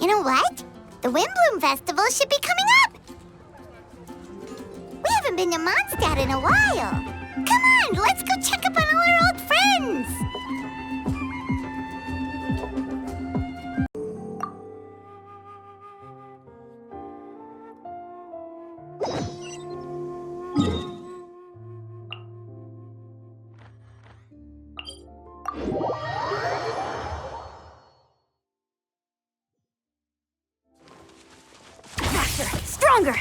You know what? The Windbloom Festival should be coming up! We haven't been to Mondstadt in a while. Come on, let's go check up on all our old friends! Faster! Stronger!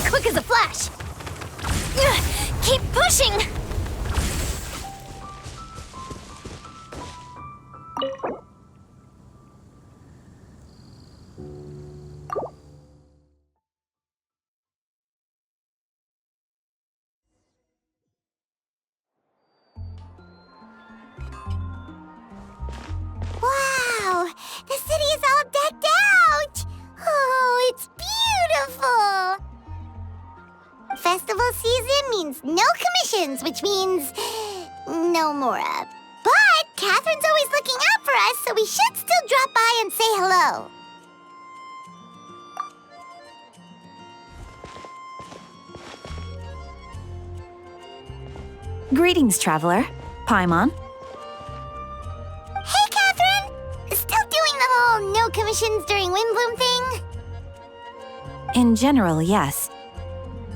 Quick as a flash! Keep pushing! Wow! The city is all decked out! Oh, it's beautiful! Festival season means no commissions, which means no Mora. But Catherine's always looking out for us, so we should still drop by and say hello. Greetings, traveler. Paimon. Hey, Catherine! Still doing the whole no commissions during Windbloom thing? In general, yes.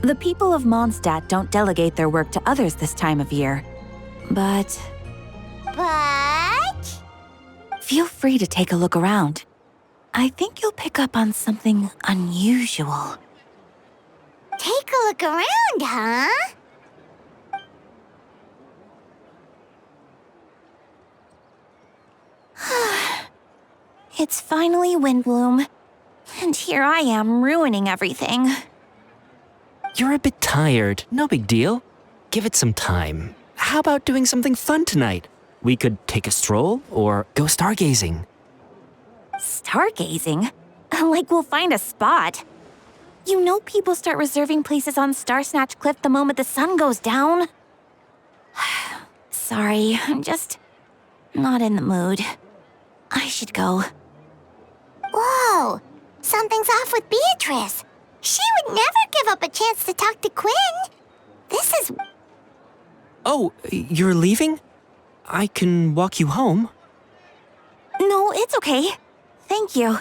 The people of Mondstadt don't delegate their work to others this time of year. But Feel feel free to take a look around. I think you'll pick up on something unusual. Take a look around, huh? It's finally Windbloom. And here I am ruining everything. You're a bit tired. No big deal. Give it some time. How about doing something fun tonight? We could take a stroll or go stargazing. Stargazing? Like we'll find a spot. You know people start reserving places on Star Snatch Cliff the moment the sun goes down. Sorry, I'm just not in the mood. I should go. Whoa! Something's off with Beatrice. She would never give up a chance to talk to Quinn. This is... Oh, you're leaving? I can walk you home. No, it's okay. Thank you.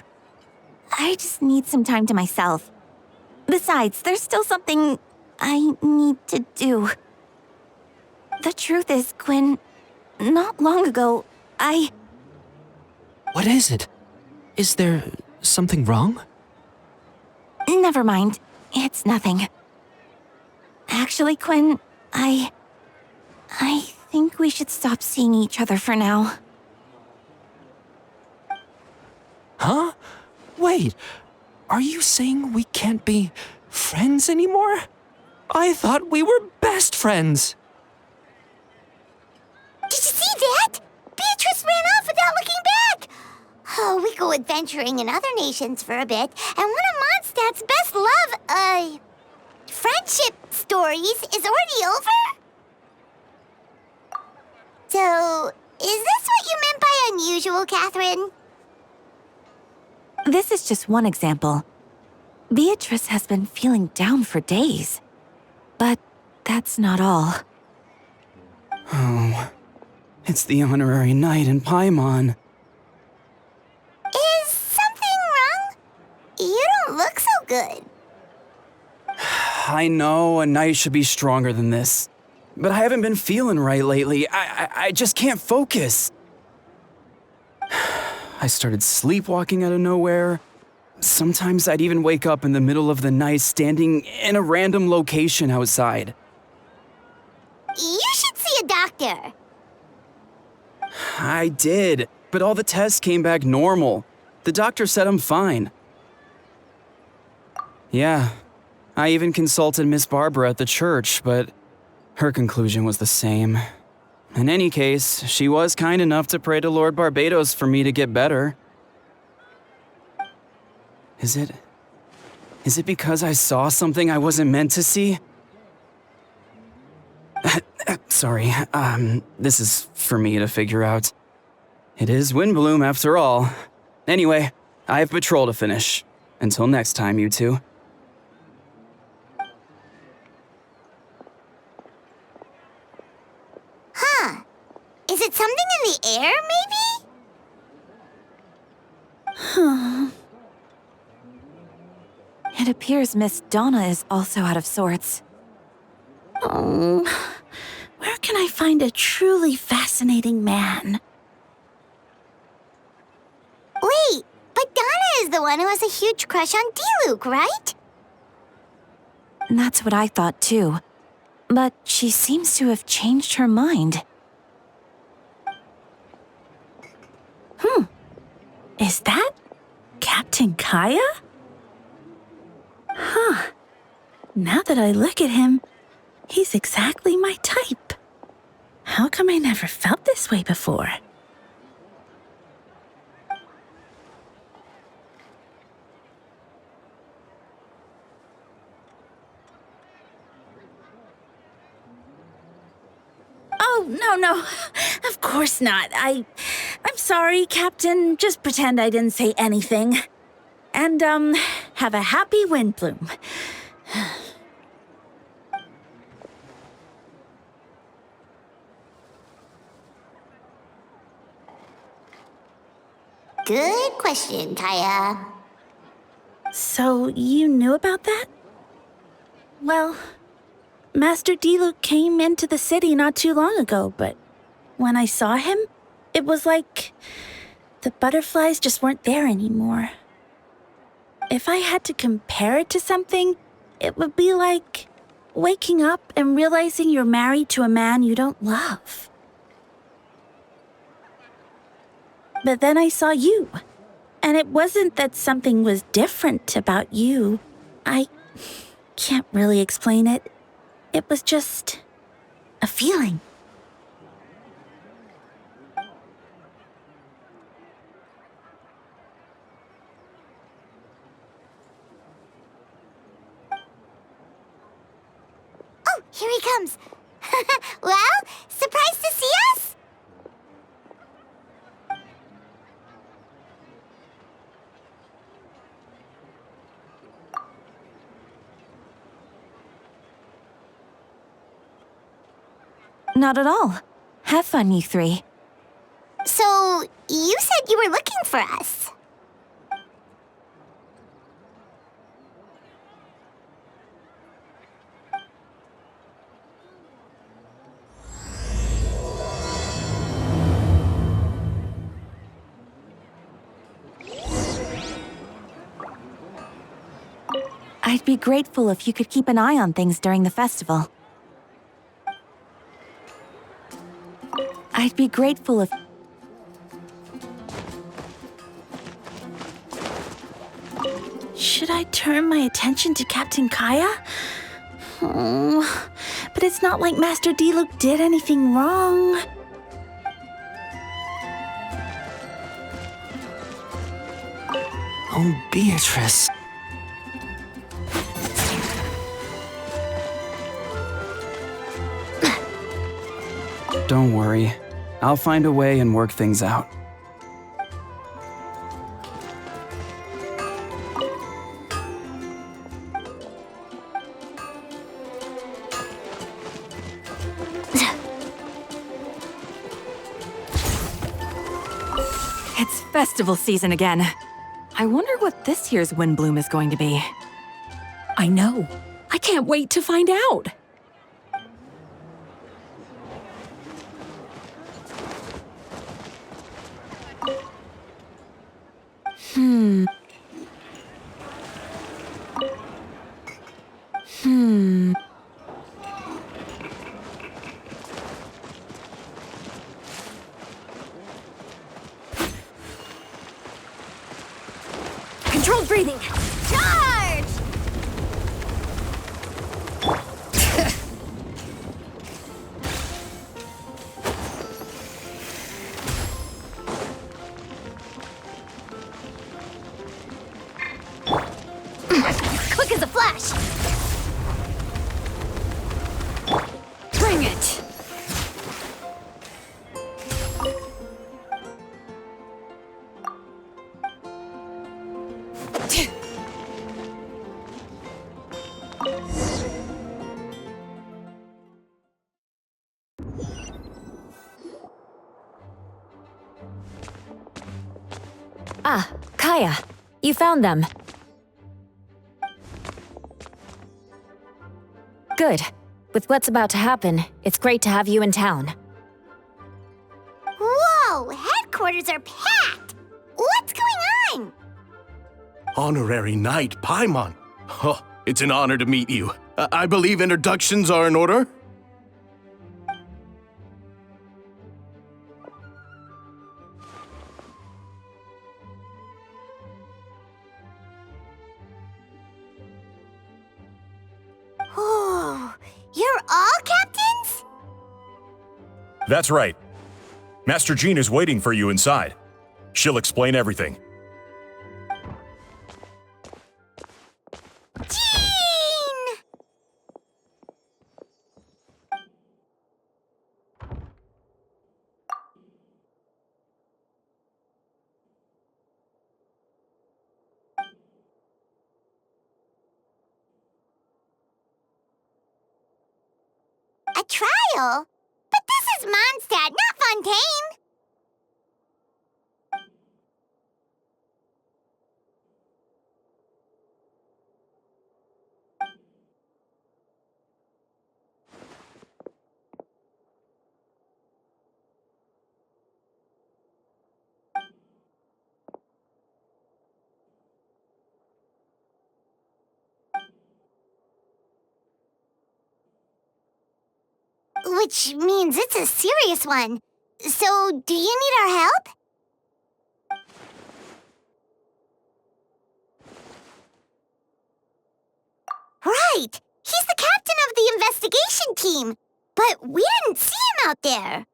I just need some time to myself. Besides, there's still something I need to do. The truth is, Quinn, not long ago, What is it? Is there something wrong? Never mind. It's nothing. Actually, Quinn, I think we should stop seeing each other for now. Huh? Wait, are you saying we can't be friends anymore? I thought we were best friends. Did you see that? Beatrice ran off without looking back. Oh, we go adventuring in other nations for a bit, and one of Mondstadt's best friendship stories is already over? So, is this what you meant by unusual, Catherine? This is just one example. Beatrice has been feeling down for days. But that's not all. Oh, it's the honorary knight in Paimon. Is something wrong? You don't look so good. I know a knight should be stronger than this, but I haven't been feeling right lately. I just can't focus. I started sleepwalking out of nowhere. Sometimes I'd even wake up in the middle of the night standing in a random location outside. You should see a doctor. I did, but all the tests came back normal. The doctor said I'm fine. Yeah, I even consulted Miss Barbara at the church, but her conclusion was the same. In any case, she was kind enough to pray to Lord Barbados for me to get better. Is it because I saw something I wasn't meant to see? Sorry, this is for me to figure out. It is Windbloom after all. Anyway, I have patrol to finish. Until next time, you two. Huh. Is it something in the air, maybe? It appears Miss Donna is also out of sorts. Oh, where can I find a truly fascinating man? Wait, but Donna is the one who has a huge crush on Diluc, right? That's what I thought too. But she seems to have changed her mind. Is that Captain Kaya? Huh. Now that I look at him, he's exactly my type. How come I never felt this way before? Oh, no. Of course not. I'm sorry, Captain. Just pretend I didn't say anything. And, have a happy Windbloom. Good question, Kaya. So, you knew about that? Well, Master Diluc came into the city not too long ago, but when I saw him, it was like the butterflies just weren't there anymore. If I had to compare it to something, it would be like waking up and realizing you're married to a man you don't love. But then I saw you, and it wasn't that something was different about you. I can't really explain it. It was just a feeling. Oh, here he comes. Well, surprised to see us? Not at all. Have fun, you three. So, you said you were looking for us. I'd be grateful if you could keep an eye on things during the festival. I'd be grateful if... Should I turn my attention to Captain Kaya? Oh, but it's not like Master Diluc did anything wrong. Oh, Beatrice. Don't worry. I'll find a way and work things out. It's festival season again. I wonder what this year's Windbloom is going to be. I know. I can't wait to find out. Controlled breathing. Charge! Ah, Kaya, you found them. Good. With what's about to happen, it's great to have you in town. Whoa! Headquarters are packed! What's going on? Honorary Knight Paimon. Oh, it's an honor to meet you. I believe introductions are in order? Oh, you're all captains? That's right. Master Jean is waiting for you inside. She'll explain everything. Jean! A trial? But this is Mondstadt, not Fontaine! Which means it's a serious one. So, do you need our help? Right! He's the captain of the investigation team! But we didn't see him out there!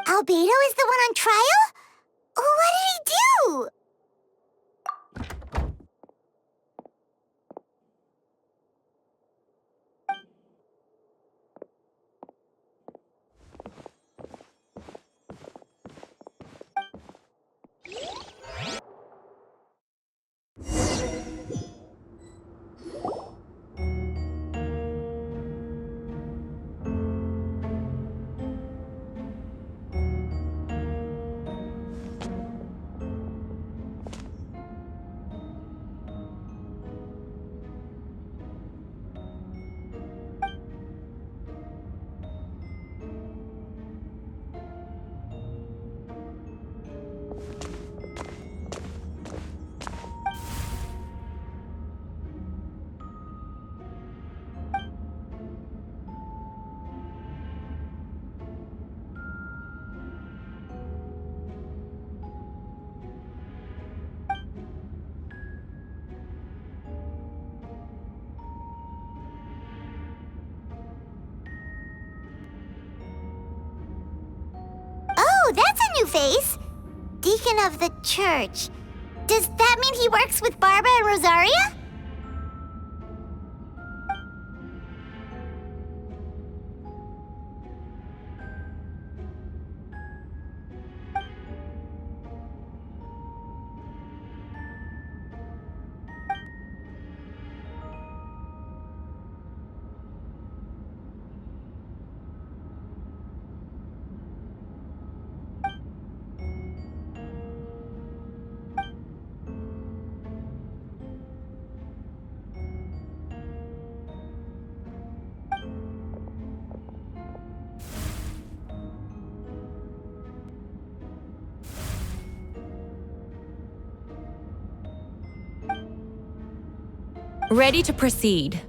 Albedo is the one on trial? What did he do? Oh, that's a new face! Deacon of the church. Does that mean he works with Barbara and Rosaria? Ready to proceed.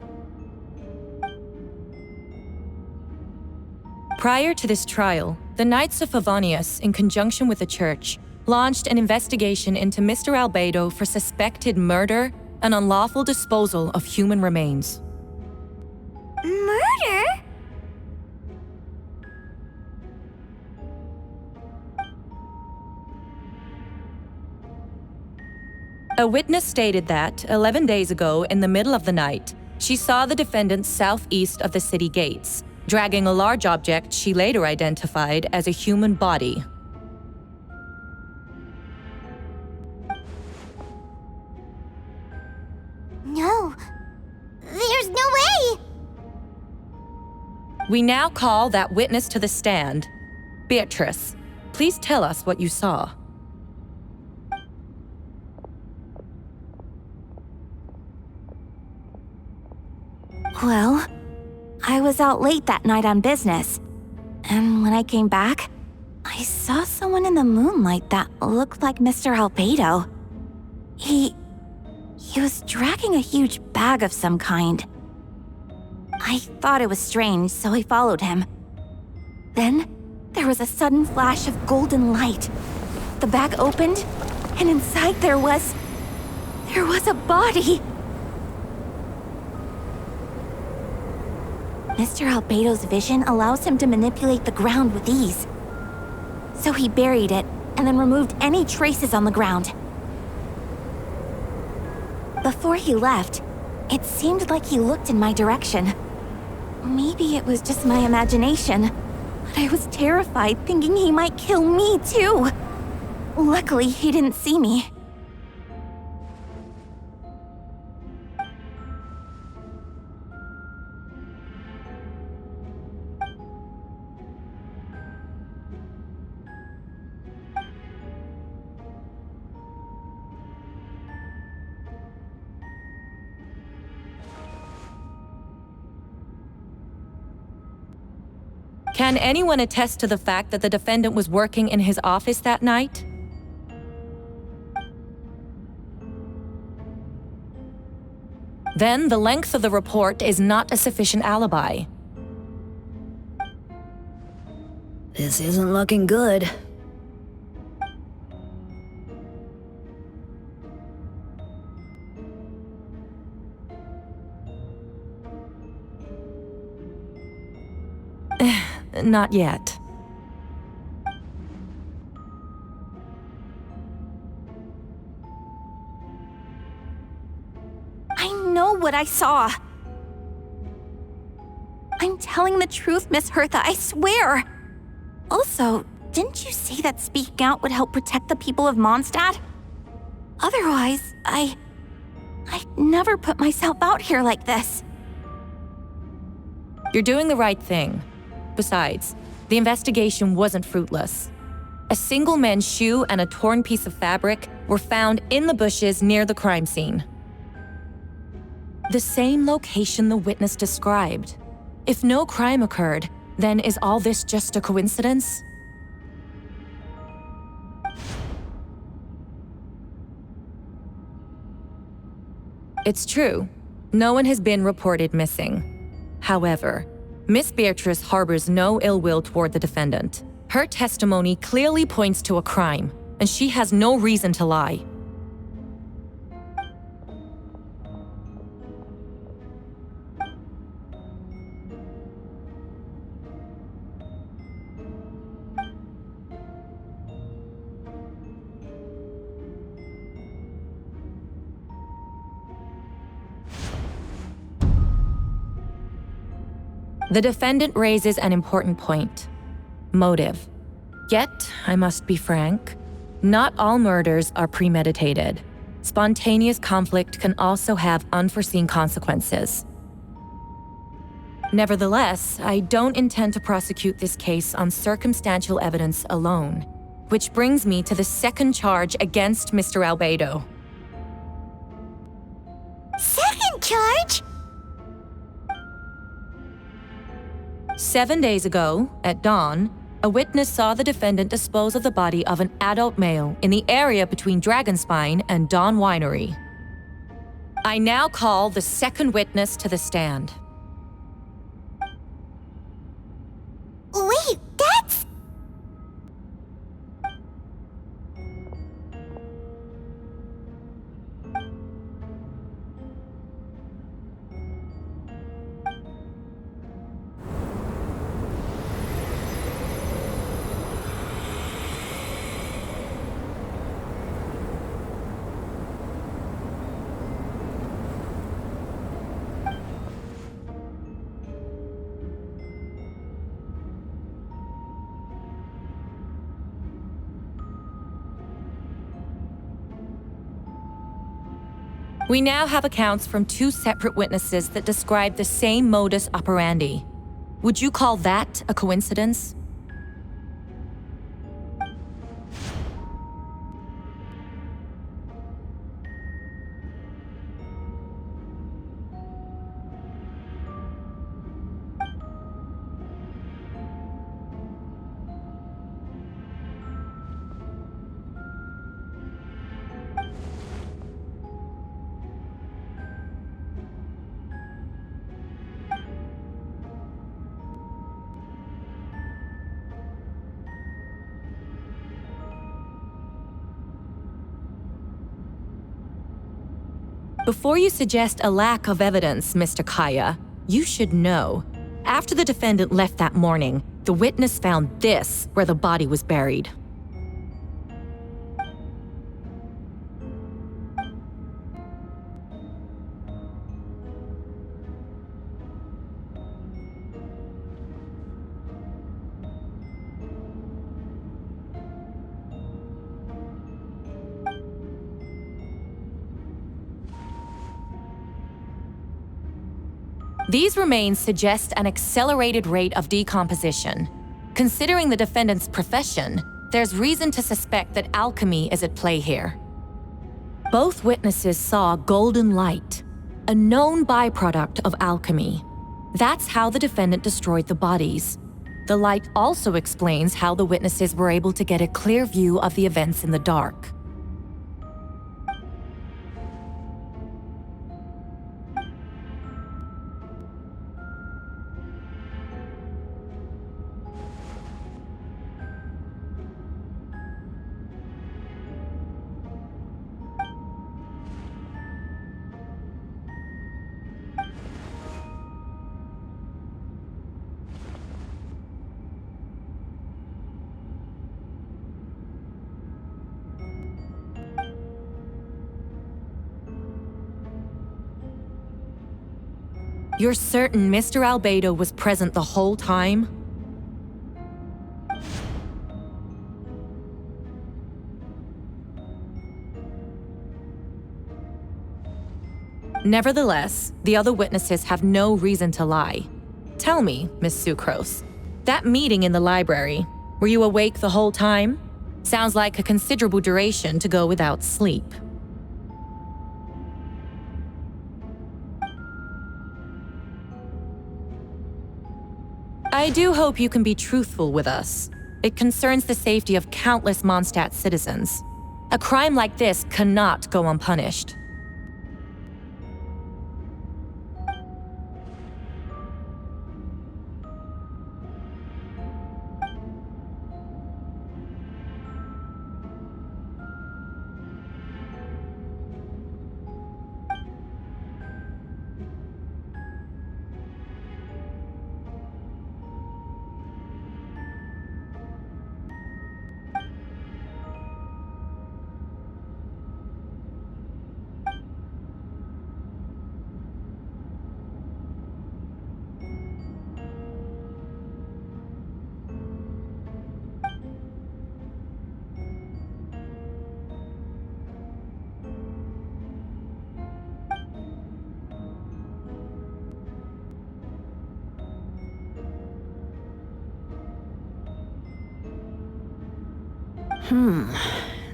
Prior to this trial, the Knights of Favonius, in conjunction with the Church, launched an investigation into Mr. Albedo for suspected murder and unlawful disposal of human remains. Murder? A witness stated that 11 days ago, in the middle of the night, she saw the defendant southeast of the city gates, dragging a large object she later identified as a human body. No. There's no way! We now call that witness to the stand. Beatrice, please tell us what you saw. Well, I was out late that night on business. And when I came back, I saw someone in the moonlight that looked like Mr. Albedo. He was dragging a huge bag of some kind. I thought it was strange, so I followed him. Then, there was a sudden flash of golden light. The bag opened, and inside there was a body. Mr. Albedo's vision allows him to manipulate the ground with ease. So he buried it, and then removed any traces on the ground. Before he left, it seemed like he looked in my direction. Maybe it was just my imagination, but I was terrified thinking he might kill me too. Luckily, he didn't see me. Can anyone attest to the fact that the defendant was working in his office that night? Then the length of the report is not a sufficient alibi. This isn't looking good. Not yet. I know what I saw. I'm telling the truth, Miss Hertha, I swear. Also, didn't you say that speaking out would help protect the people of Mondstadt? Otherwise, I'd never put myself out here like this. You're doing the right thing. Besides, the investigation wasn't fruitless. A single man's shoe and a torn piece of fabric were found in the bushes near the crime scene. The same location the witness described. If no crime occurred, then is all this just a coincidence? It's true. No one has been reported missing. However, Miss Beatrice harbors no ill will toward the defendant. Her testimony clearly points to a crime, and she has no reason to lie. The defendant raises an important point: motive. Yet, I must be frank, not all murders are premeditated. Spontaneous conflict can also have unforeseen consequences. Nevertheless, I don't intend to prosecute this case on circumstantial evidence alone, which brings me to the second charge against Mr. Albedo. Second charge? 7 days ago, at dawn, a witness saw the defendant dispose of the body of an adult male in the area between Dragonspine and Dawn Winery. I now call the second witness to the stand. Wait, that's... We now have accounts from 2 separate witnesses that describe the same modus operandi. Would you call that a coincidence? Before you suggest a lack of evidence, Mr. Kaya, you should know. After the defendant left that morning, the witness found this where the body was buried. These remains suggest an accelerated rate of decomposition. Considering the defendant's profession, there's reason to suspect that alchemy is at play here. Both witnesses saw golden light, a known byproduct of alchemy. That's how the defendant destroyed the bodies. The light also explains how the witnesses were able to get a clear view of the events in the dark. You're certain Mr. Albedo was present the whole time? Nevertheless, the other witnesses have no reason to lie. Tell me, Miss Sucrose, that meeting in the library, were you awake the whole time? Sounds like a considerable duration to go without sleep. I do hope you can be truthful with us. It concerns the safety of countless Mondstadt citizens. A crime like this cannot go unpunished.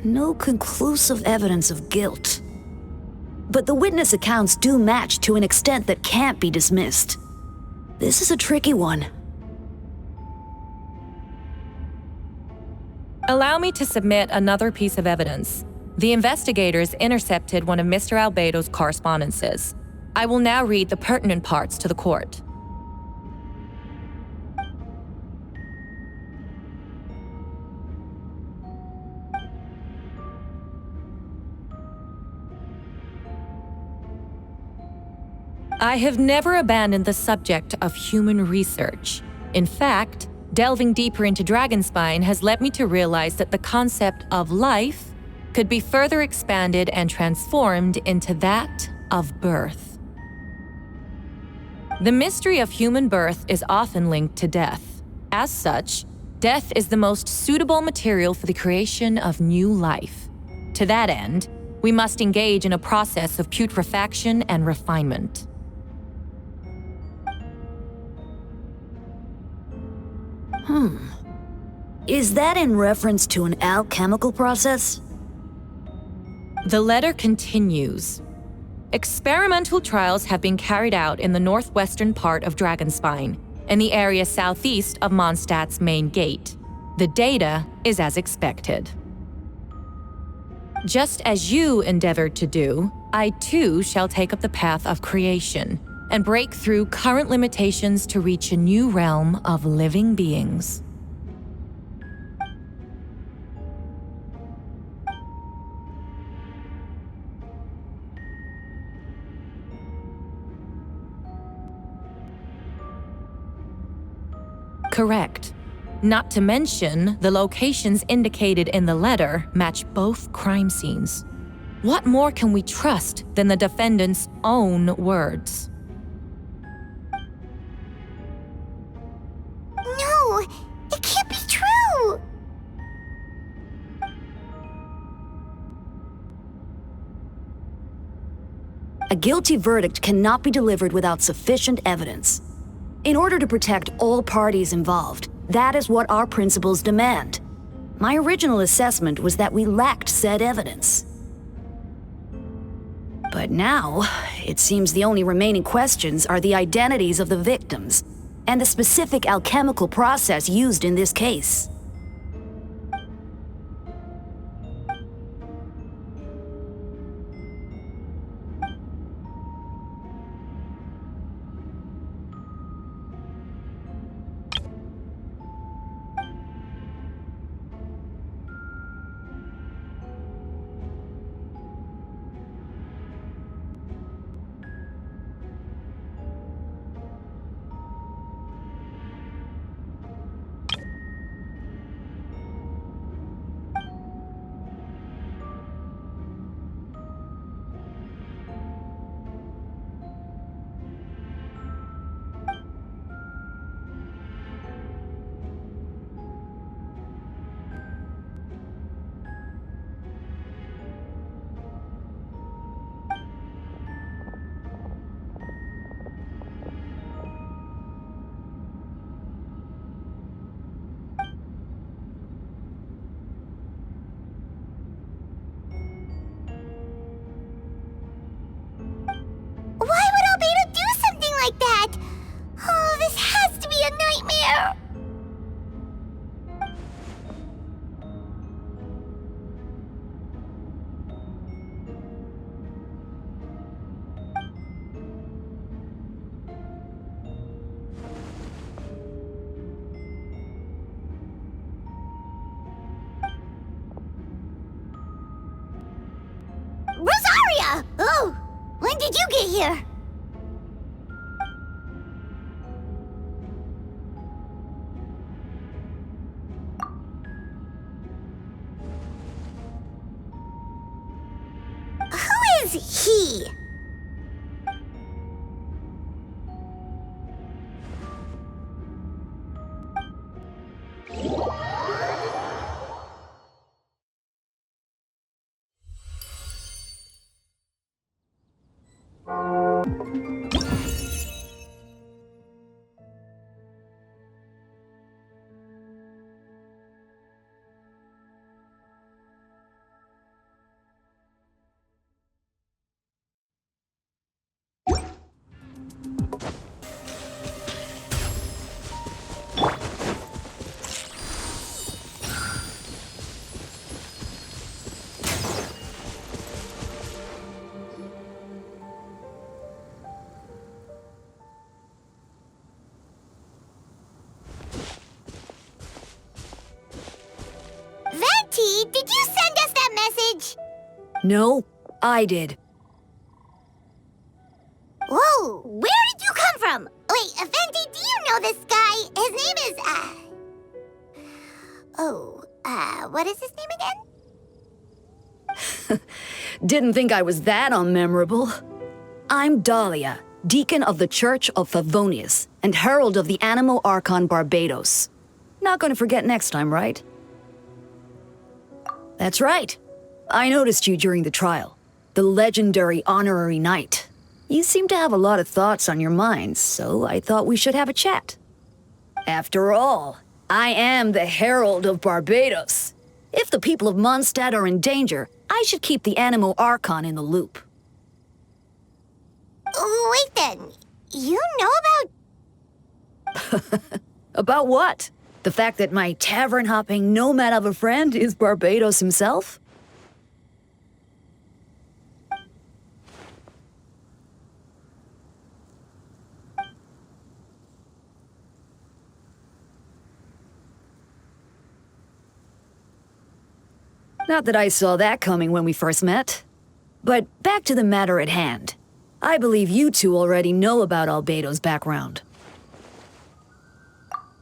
No conclusive evidence of guilt. But the witness accounts do match to an extent that can't be dismissed. This is a tricky one. Allow me to submit another piece of evidence. The investigators intercepted one of Mr. Albedo's correspondences. I will now read the pertinent parts to the court. I have never abandoned the subject of human research. In fact, delving deeper into Dragonspine has led me to realize that the concept of life could be further expanded and transformed into that of birth. The mystery of human birth is often linked to death. As such, death is the most suitable material for the creation of new life. To that end, we must engage in a process of putrefaction and refinement. Is that in reference to an alchemical process? The letter continues. Experimental trials have been carried out in the northwestern part of Dragonspine, in the area southeast of Mondstadt's main gate. The data is as expected. Just as you endeavored to do, I too shall take up the path of creation and break through current limitations to reach a new realm of living beings. Correct. Not to mention, the locations indicated in the letter match both crime scenes. What more can we trust than the defendant's own words? No, it can't be true! A guilty verdict cannot be delivered without sufficient evidence. In order to protect all parties involved, that is what our principles demand. My original assessment was that we lacked said evidence. But now, it seems the only remaining questions are the identities of the victims and the specific alchemical process used in this case. Why would Albedo do something like that? Oh, this has to be a nightmare! Rosaria! Oh, when did you get here? Who is he? Venti, did you send us that message? No, I did. Whoa, where did you come from? Wait, Venti, do you know this guy? His name is, what is his name again? Didn't think I was that unmemorable. I'm Dahlia, Deacon of the Church of Favonius and Herald of the Animo Archon Barbados. Not gonna forget next time, right? That's right. I noticed you during the trial. the legendary honorary knight. You seem to have a lot of thoughts on your mind, so I thought we should have a chat. After all, I am the Herald of Barbados. If the people of Mondstadt are in danger, I should keep the Animo Archon in the loop. Wait then, you know about... About what? The fact that my tavern-hopping nomad of a friend is Barbados himself? Not that I saw that coming when we first met. But back to the matter at hand. I believe you two already know about Albedo's background.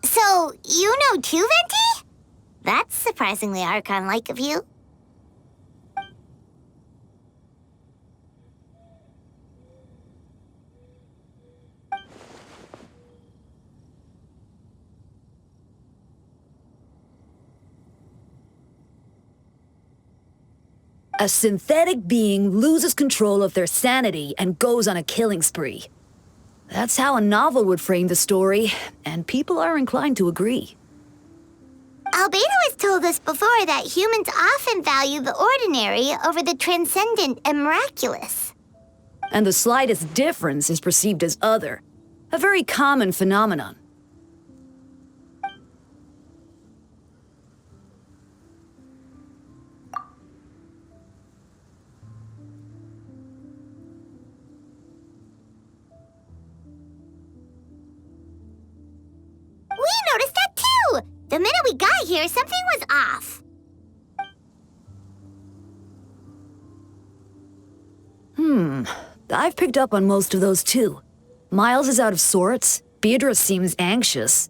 So, you know too, Venti? That's surprisingly Archon-like of you. A synthetic being loses control of their sanity and goes on a killing spree. That's how a novel would frame the story, and people are inclined to agree. Albedo has told us before that humans often value the ordinary over the transcendent and miraculous. And the slightest difference is perceived as other, a very common phenomenon. We noticed that too! The minute we got here, something was off. I've picked up on most of those too. Miles is out of sorts, Beatrice seems anxious.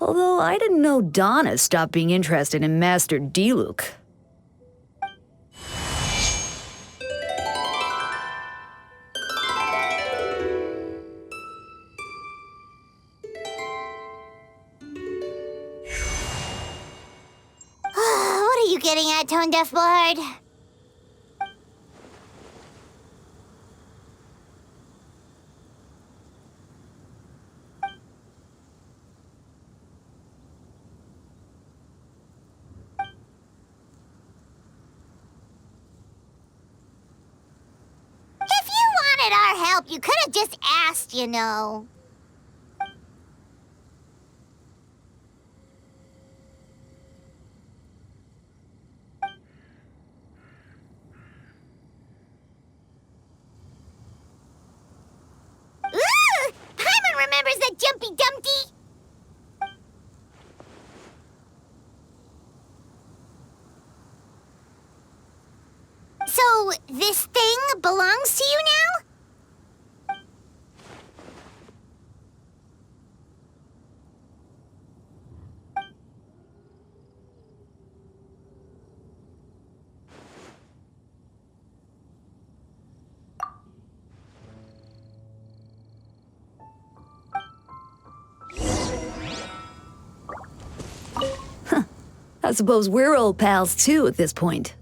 Although I didn't know Donna stopped being interested in Master Diluc. What are you getting at, Tone Deaf Bard? If you wanted our help, you could have just asked, you know. Ooh! Paimon remembers that Jumpy Dumpty! So, this thing belongs to you now? I suppose we're old pals too at this point.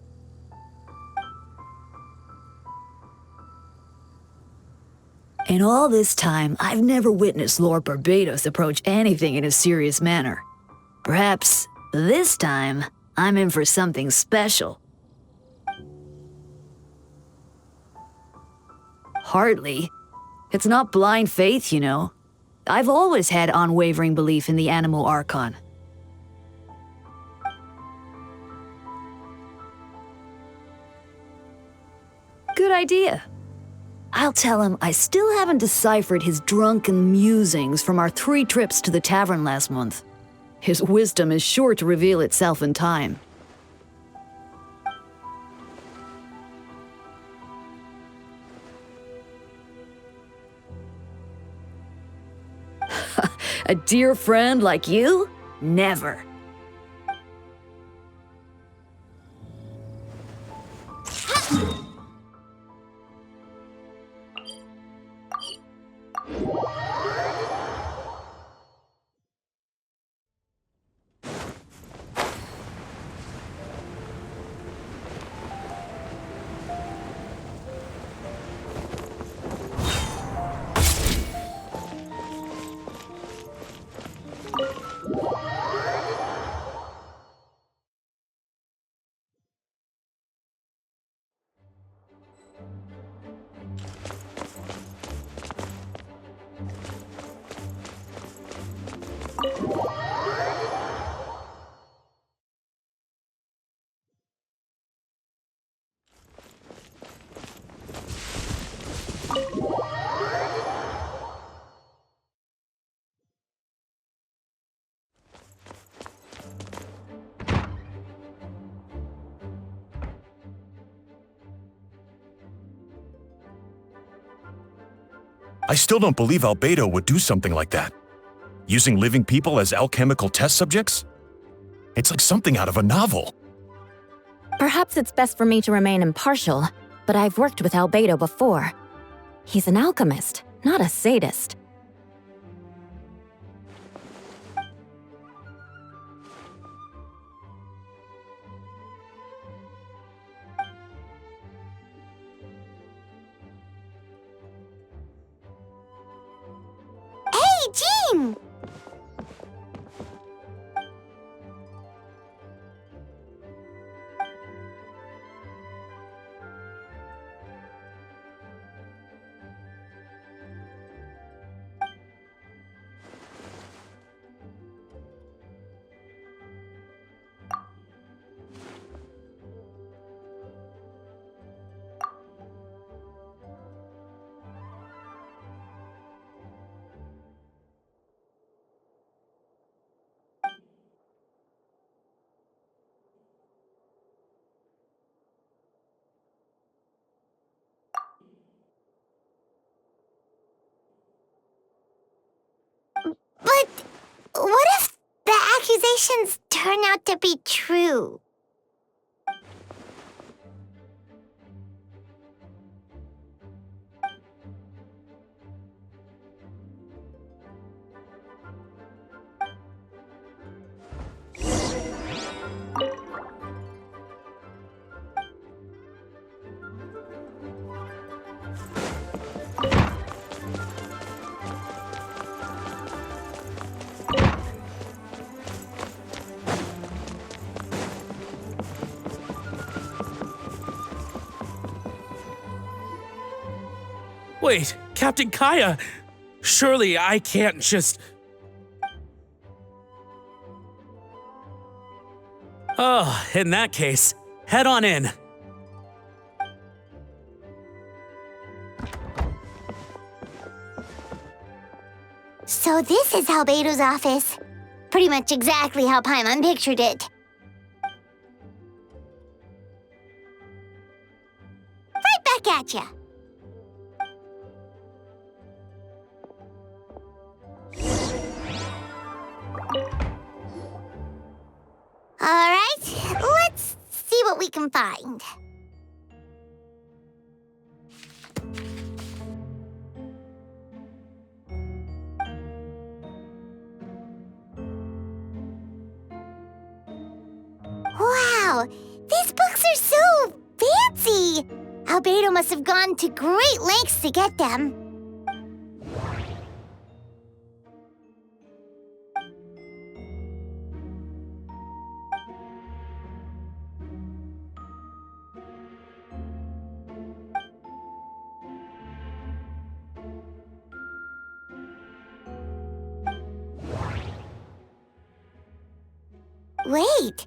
In all this time, I've never witnessed Lord Barbados approach anything in a serious manner. Perhaps, this time, I'm in for something special. Hardly. It's not blind faith, you know. I've always had unwavering belief in the Animo Archon. Good idea. I'll tell him I still haven't deciphered his drunken musings from our 3 trips to the tavern last month. His wisdom is sure to reveal itself in time. A dear friend like you? Never. I still don't believe Albedo would do something like that. Using living people as alchemical test subjects? It's like something out of a novel. Perhaps it's best for me to remain impartial, but I've worked with Albedo before. He's an alchemist, not a sadist. Hey, Jean! But what if the accusations turn out to be true? Wait, Captain Kaya! Surely I can't just... Oh, in that case, head on in. So this is Albedo's office. Pretty much exactly how Paimon pictured it. Right back at ya. All right, let's see what we can find. Wow, these books are so fancy! Albedo must have gone to great lengths to get them. Wait,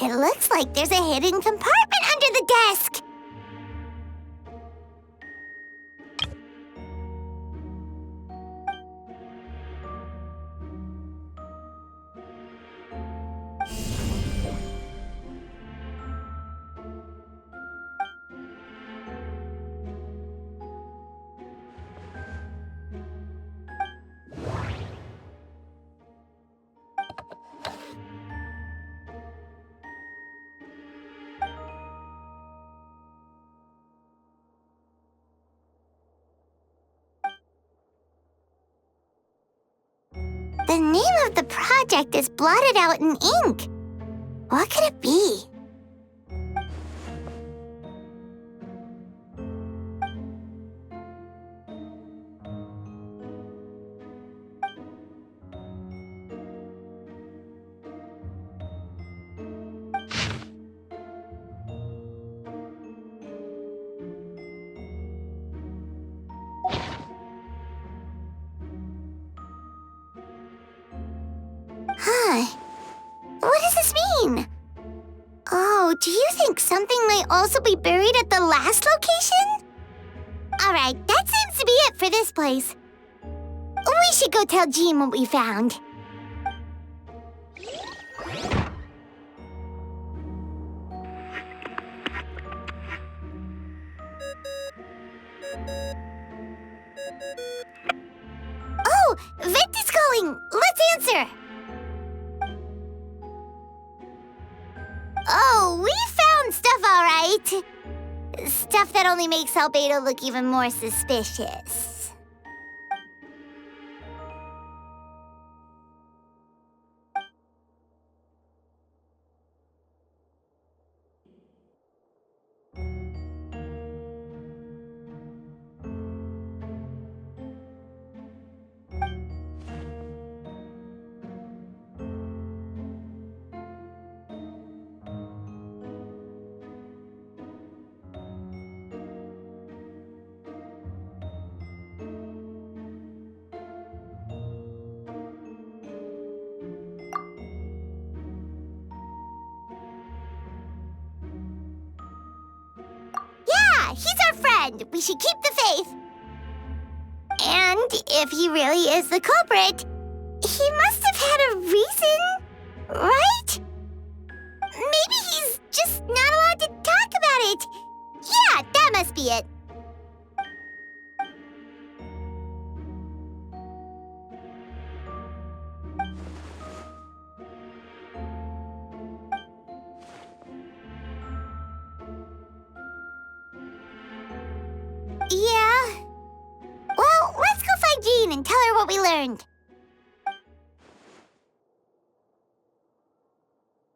it looks like there's a hidden compartment under the desk. The name of the project is blotted out in ink. What could it be? Huh. What does this mean? Oh, do you think something might also be buried at the last location? Alright, that seems to be it for this place. We should go tell Jean what we found. Vent is calling! Let's answer! Oh, we found stuff, all right. Stuff that only makes Albedo look even more suspicious. Yeah, he's our friend. We should keep the faith. And if he really is the culprit, he must have had a reason, right? Maybe he's just not allowed to talk about it. Yeah, that must be it. Yeah. Well, let's go find Jean and tell her what we learned.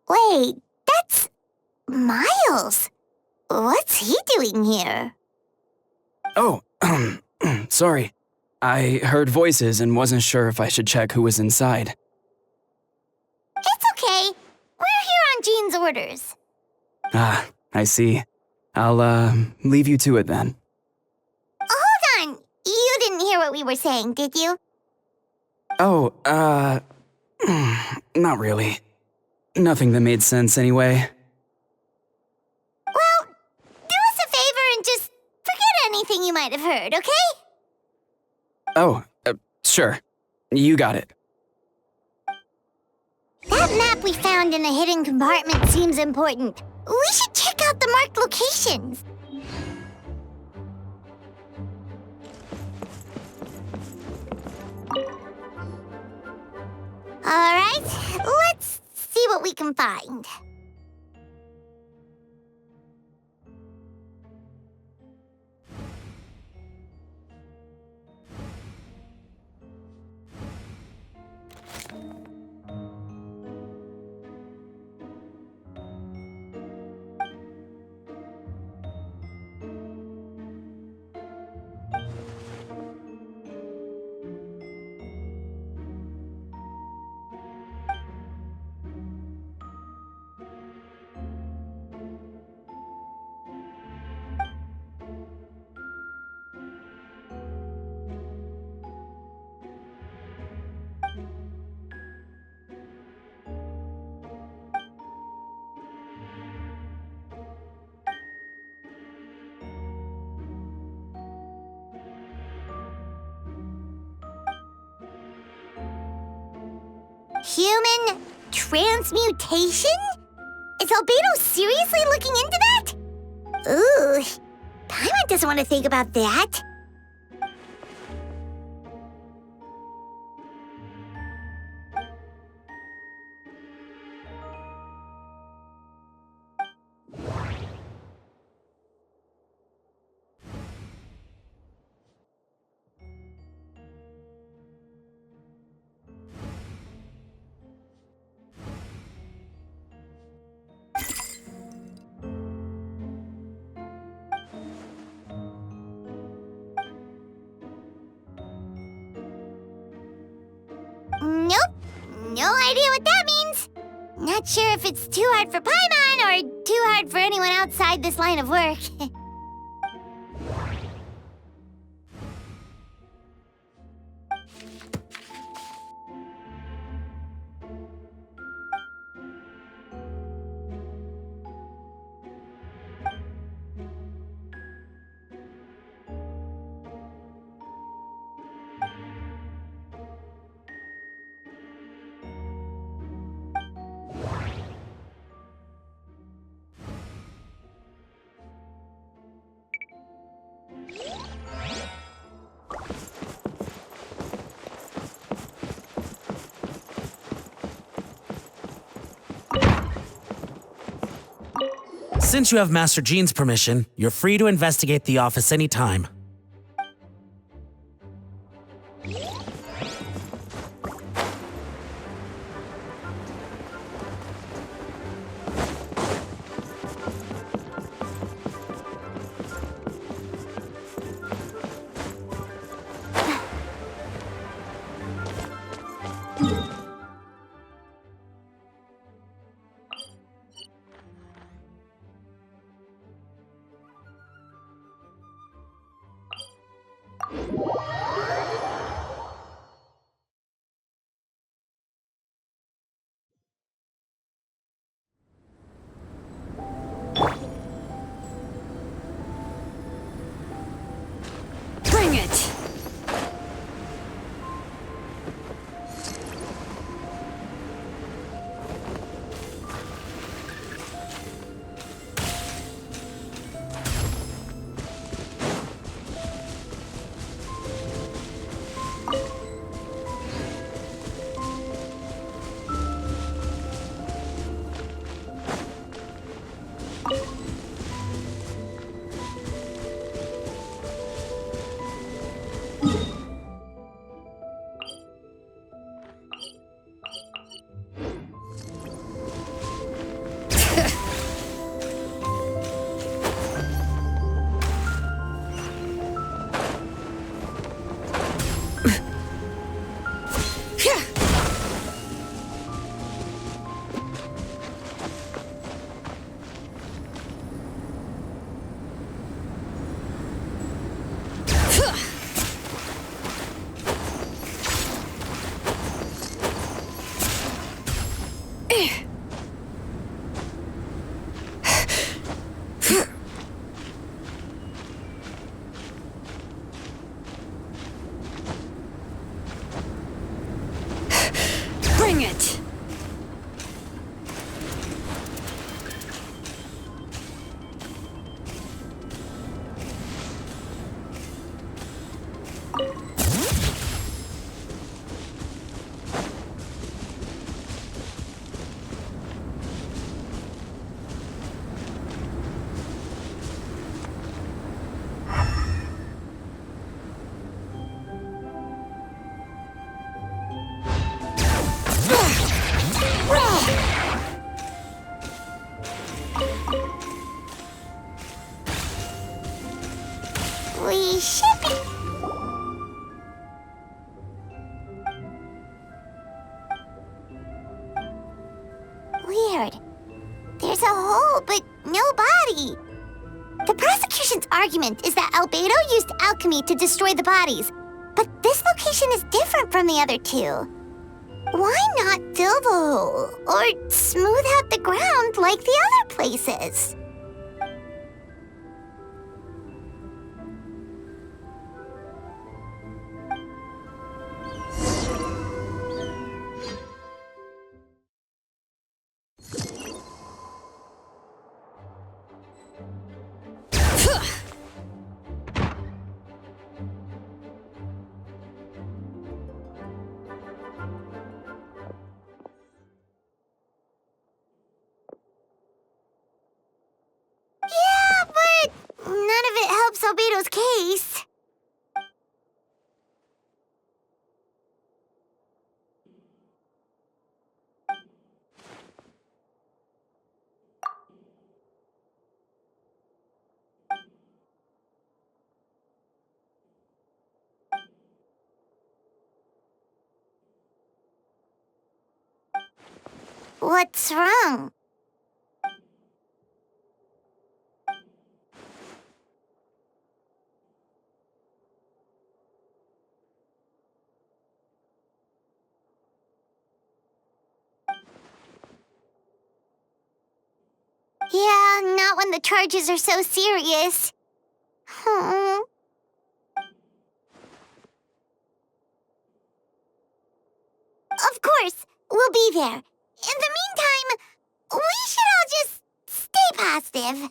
Wait, that's Miles. What's he doing here? Oh, sorry. I heard voices and wasn't sure if I should check who was inside. It's okay. We're here on Jean's orders. Ah, I see. I'll, leave you to it then. Hold on. You didn't hear what we were saying, did you? Oh, not really. Nothing that made sense anyway. Well, do us a favor and just forget anything you might have heard, okay? Oh, sure. You got it. That map we found in the hidden compartment seems important. We should check out the marked locations. All right, let's see what we can find. Human transmutation? Is Albedo seriously looking into that? Ooh, Paimon doesn't want to think about that. Nope, no idea what that means. Not sure if it's too hard for Paimon or too hard for anyone outside this line of work. Since you have Master Jean's permission, you're free to investigate the office anytime. Bring it! Bring it! We should be... Weird. There's a hole, but no body. The prosecution's argument is that Albedo used alchemy to destroy the bodies, but this location is different from the other two. Why not fill the hole, or smooth out the ground like the other places? Yeah, but none of it helps Albedo's case. What's wrong? Yeah, not when the charges are so serious. Hmm. Of course, we'll be there. In the meantime, we should all just stay positive.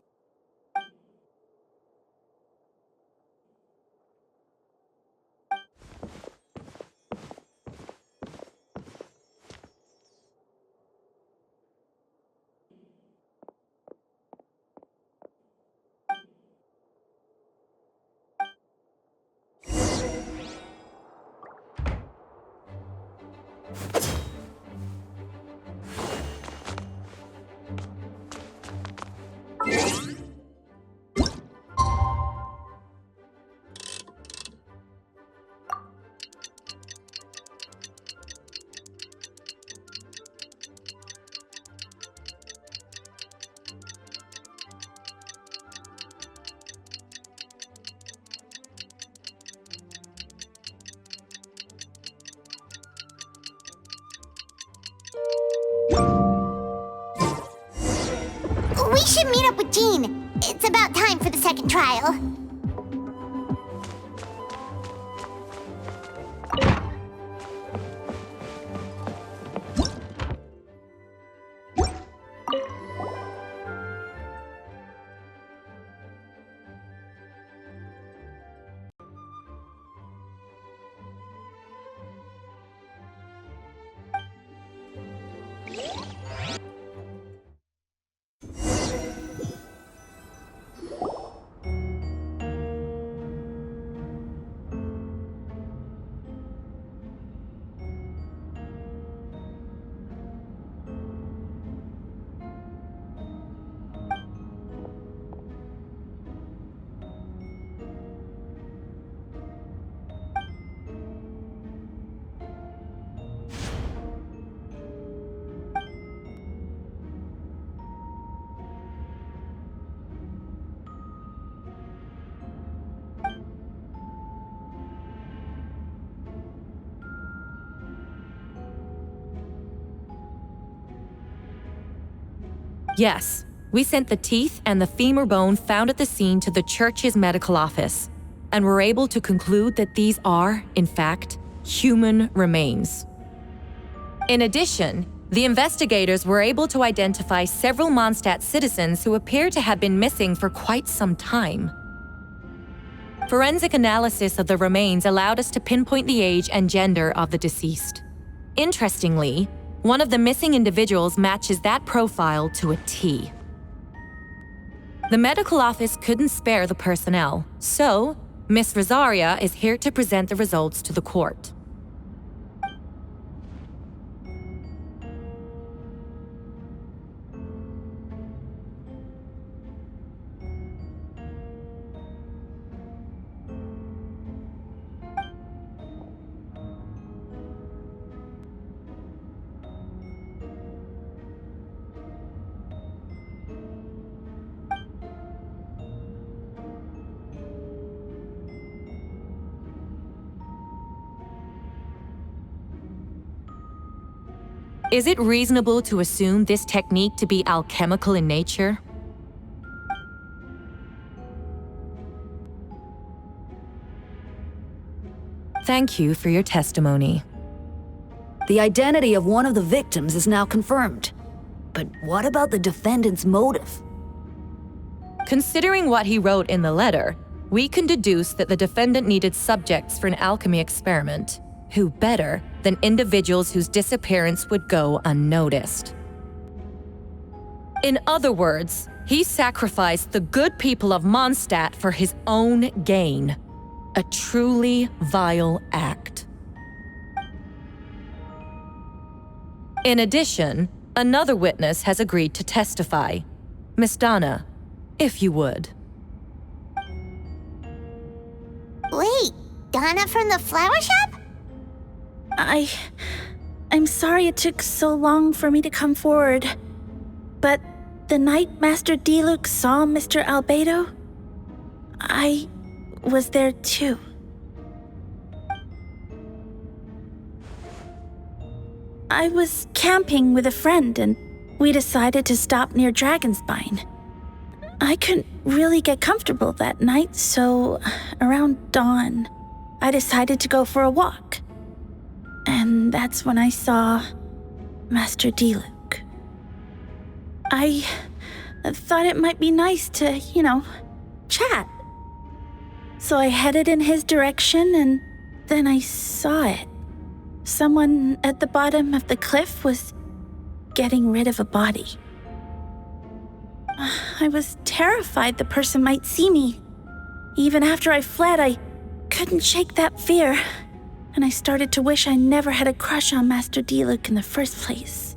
We should meet up with Jean. It's about time for the second trial. Yes, we sent the teeth and the femur bone found at the scene to the church's medical office, and were able to conclude that these are, in fact, human remains. In addition, the investigators were able to identify several Mondstadt citizens who appear to have been missing for quite some time. Forensic analysis of the remains allowed us to pinpoint the age and gender of the deceased. Interestingly, one of the missing individuals matches that profile to a T. The medical office couldn't spare the personnel, so Miss Rosaria is here to present the results to the court. Is it reasonable to assume this technique to be alchemical in nature? Thank you for your testimony. The identity of one of the victims is now confirmed. But what about the defendant's motive? Considering what he wrote in the letter, we can deduce that the defendant needed subjects for an alchemy experiment. Who better than individuals whose disappearance would go unnoticed? In other words, he sacrificed the good people of Mondstadt for his own gain. A truly vile act. In addition, another witness has agreed to testify. Miss Donna, if you would. Wait, Donna from the flower shop? I'm sorry it took so long for me to come forward. But the night Master Diluc saw Mr. Albedo, I was there too. I was camping with a friend and we decided to stop near Dragonspine. I couldn't really get comfortable that night, so around dawn, I decided to go for a walk. And that's when I saw Master Diluc. I thought it might be nice to, chat. So I headed in his direction and then I saw it. Someone at the bottom of the cliff was getting rid of a body. I was terrified the person might see me. Even after I fled, I couldn't shake that fear. and I started to wish I never had a crush on Master Diluc in the first place.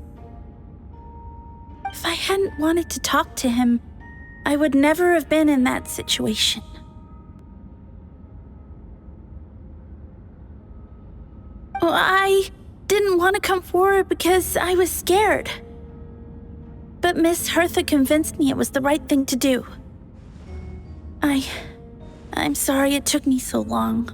If I hadn't wanted to talk to him, I would never have been in that situation. Well, I didn't want to come forward because I was scared. But Miss Hertha convinced me it was the right thing to do. I'm sorry it took me so long.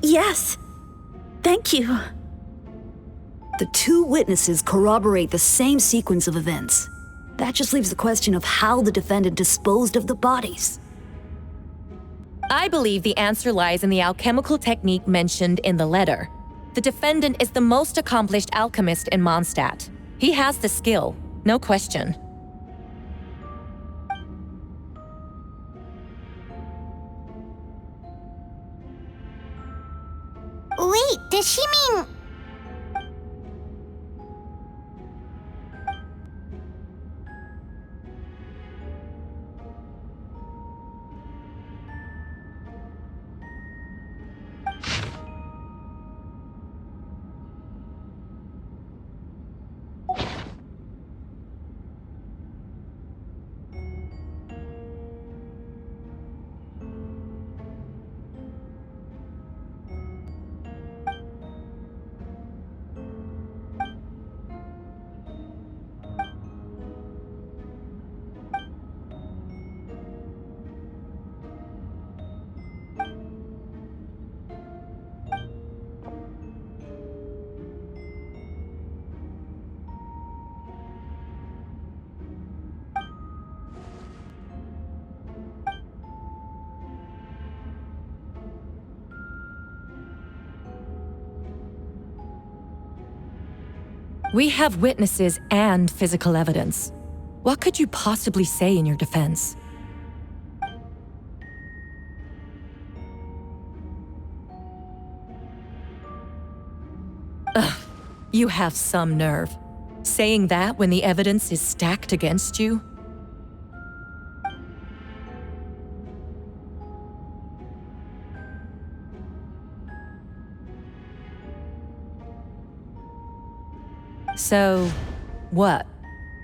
Yes. Thank you. The two witnesses corroborate the same sequence of events. That just leaves the question of how the defendant disposed of the bodies. I believe the answer lies in the alchemical technique mentioned in the letter. The defendant is the most accomplished alchemist in Mondstadt. He has the skill, no question. Wait, does she mean... We have witnesses and physical evidence. What could you possibly say in your defense? Ugh, you have some nerve. Saying that when the evidence is stacked against you? So, what?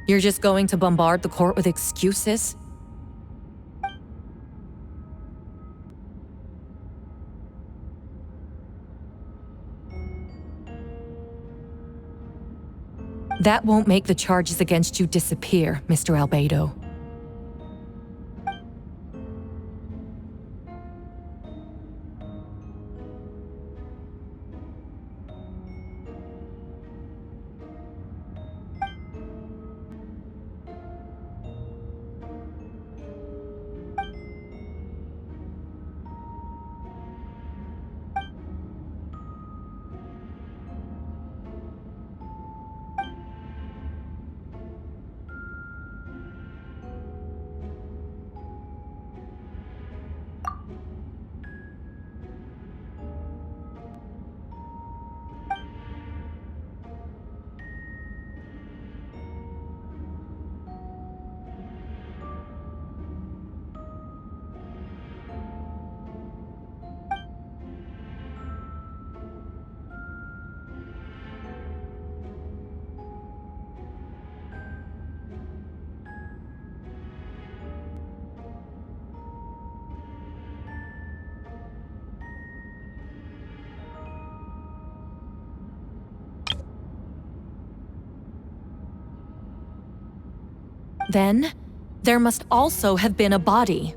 You're just going to bombard the court with excuses? That won't make the charges against you disappear, Mr. Albedo. Then, there must also have been a body.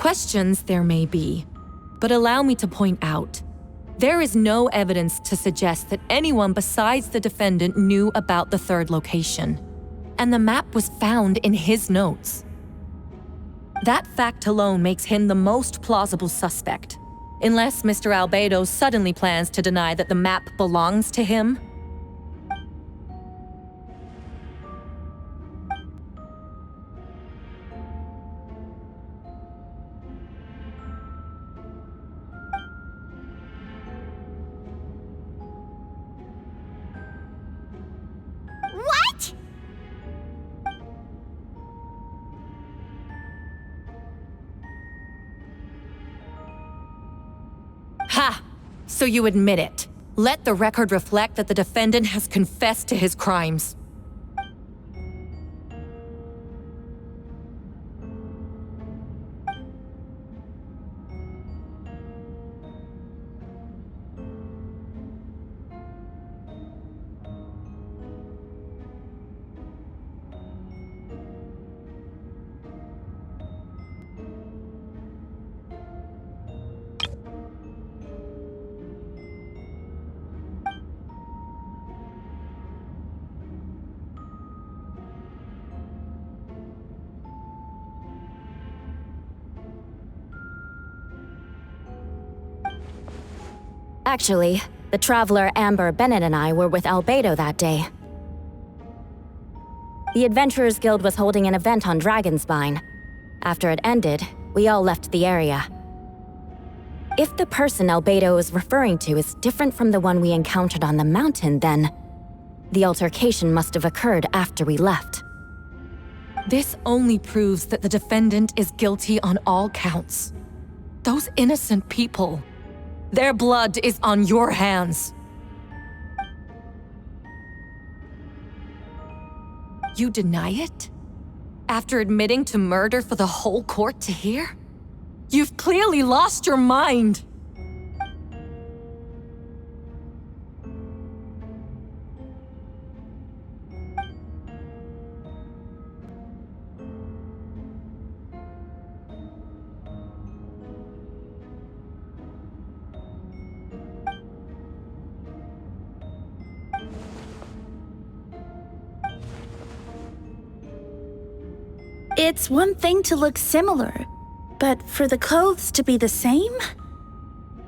Questions there may be, but allow me to point out, there is no evidence to suggest that anyone besides the defendant knew about the third location, and the map was found in his notes. That fact alone makes him the most plausible suspect, unless Mr. Albedo suddenly plans to deny that the map belongs to him. What? Ha! So you admit it. Let the record reflect that the defendant has confessed to his crimes. Actually, the traveler Amber Bennett and I were with Albedo that day. The Adventurers Guild was holding an event on Dragonspine. After it ended, we all left the area. If the person Albedo is referring to is different from the one we encountered on the mountain, then the altercation must have occurred after we left. This only proves that the defendant is guilty on all counts. Those innocent people, their blood is on your hands. You deny it? After admitting to murder for the whole court to hear? You've clearly lost your mind. It's one thing to look similar, but for the clothes to be the same?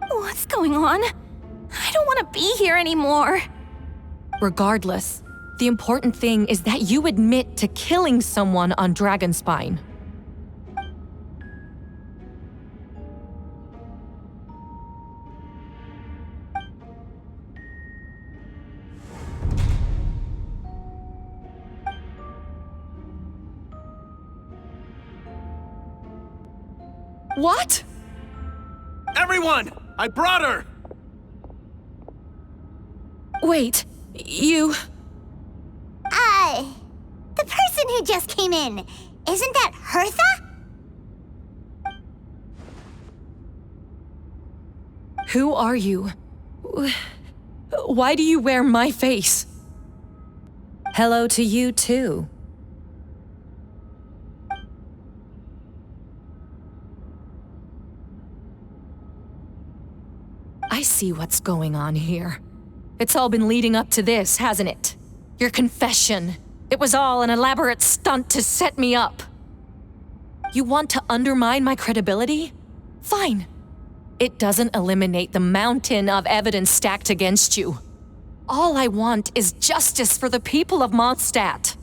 What's going on? I don't want to be here anymore. Regardless, the important thing is that you admit to killing someone on Dragonspine. What? Everyone! I brought her! Wait, you... The person who just came in, isn't that Hertha? Who are you? Why do you wear my face? Hello to you too. I see what's going on here. It's all been leading up to this, hasn't it? Your confession. It was all an elaborate stunt to set me up. You want to undermine my credibility? Fine. It doesn't eliminate the mountain of evidence stacked against you. All I want is justice for the people of Mondstadt.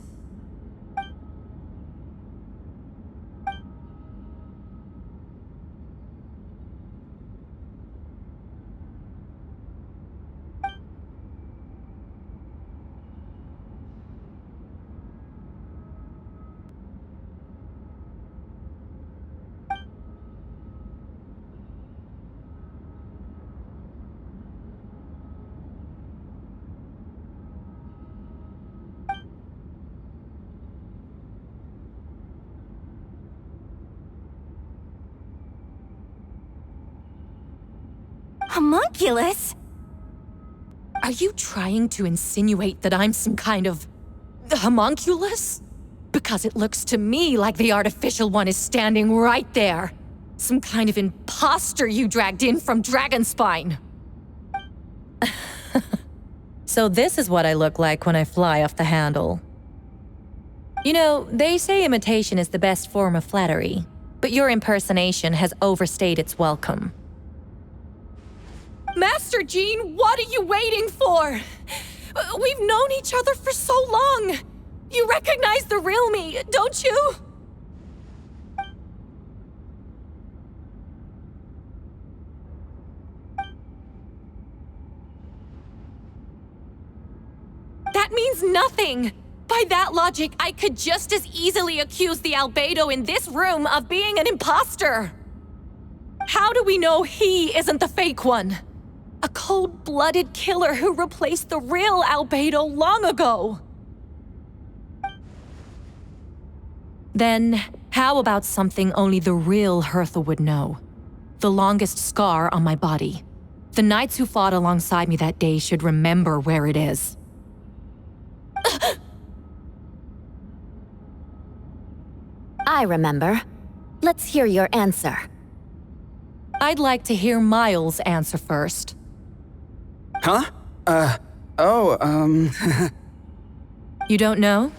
Homunculus? Are you trying to insinuate that I'm some kind of homunculus? Because it looks to me like the artificial one is standing right there, Some kind of imposter you dragged in from Dragonspine. So this is what I look like when I fly off the handle. You know, they say imitation is the best form of flattery, but your impersonation has overstayed its welcome. Master Jean, what are you waiting for? We've known each other for so long. You recognize the real me, don't you? That means nothing. By that logic, I could just as easily accuse the albedo in this room of being an imposter. How do we know he isn't the fake one? A cold-blooded killer who replaced the real albedo long ago. Then, how about something only the real Hertha would know? The longest scar on my body. The knights who fought alongside me that day should remember where it is. I remember. Let's hear your answer. I'd like to hear Miles' answer first. Huh? You don't know?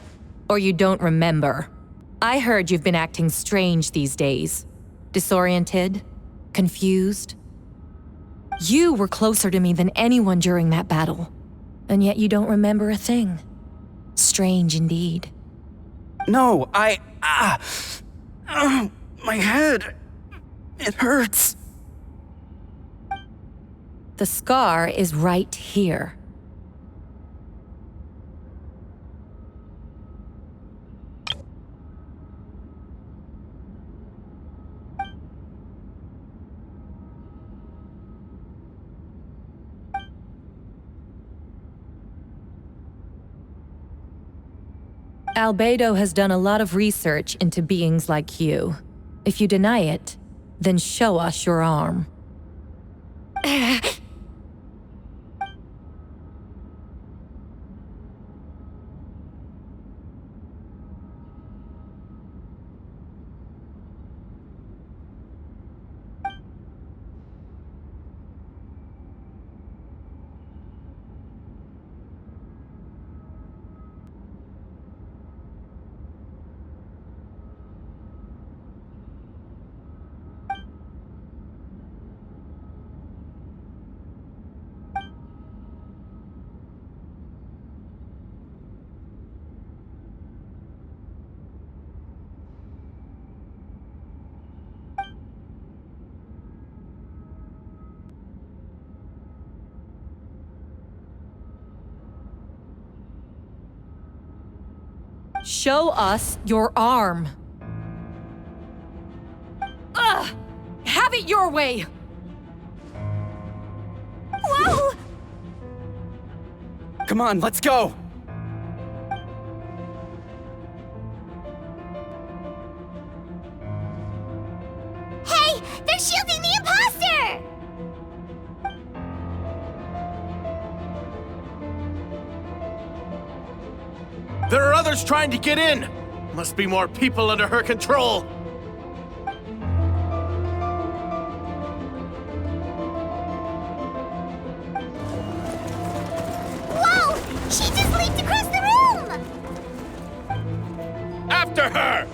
Or you don't remember? I heard you've been acting strange these days. Disoriented? Confused? You were closer to me than anyone during that battle. And yet you don't remember a thing. Strange indeed. No, my head. It hurts. The scar is right here. Albedo has done a lot of research into beings like you. If you deny it, then show us your arm. Show us your arm. Ugh! Have it your way! Whoa! Come on, let's go! Hey, they're shielding the imposter! There are others trying to get in. Must be more people under her control. Whoa! She just leaped across the room! After her!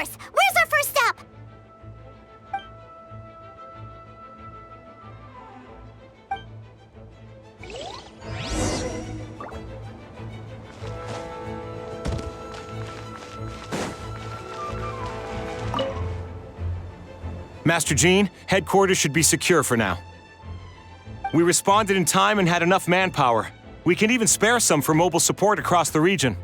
course. Where's our first stop? Master Jean, headquarters should be secure for now. We responded in time and had enough manpower. We can even spare some for mobile support across the region.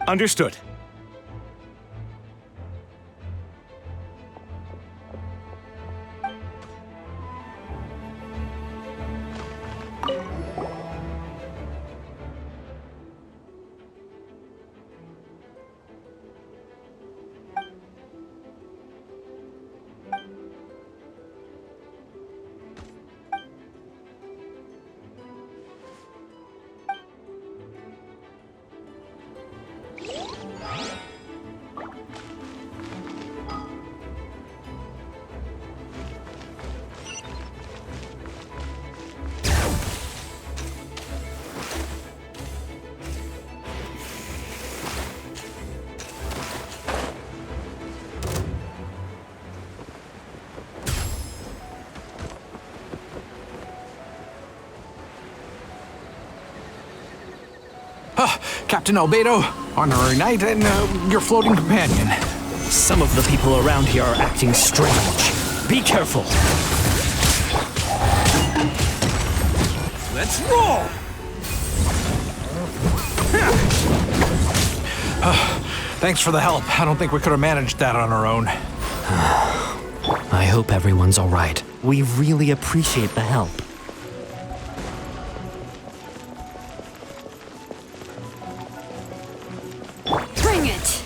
Understood. Captain Albedo, honorary knight, and your floating companion. Some of the people around here are acting strange. Be careful. Let's roll! Thanks for the help. I don't think we could have managed that on our own. I hope everyone's all right. We really appreciate the help. Bring it!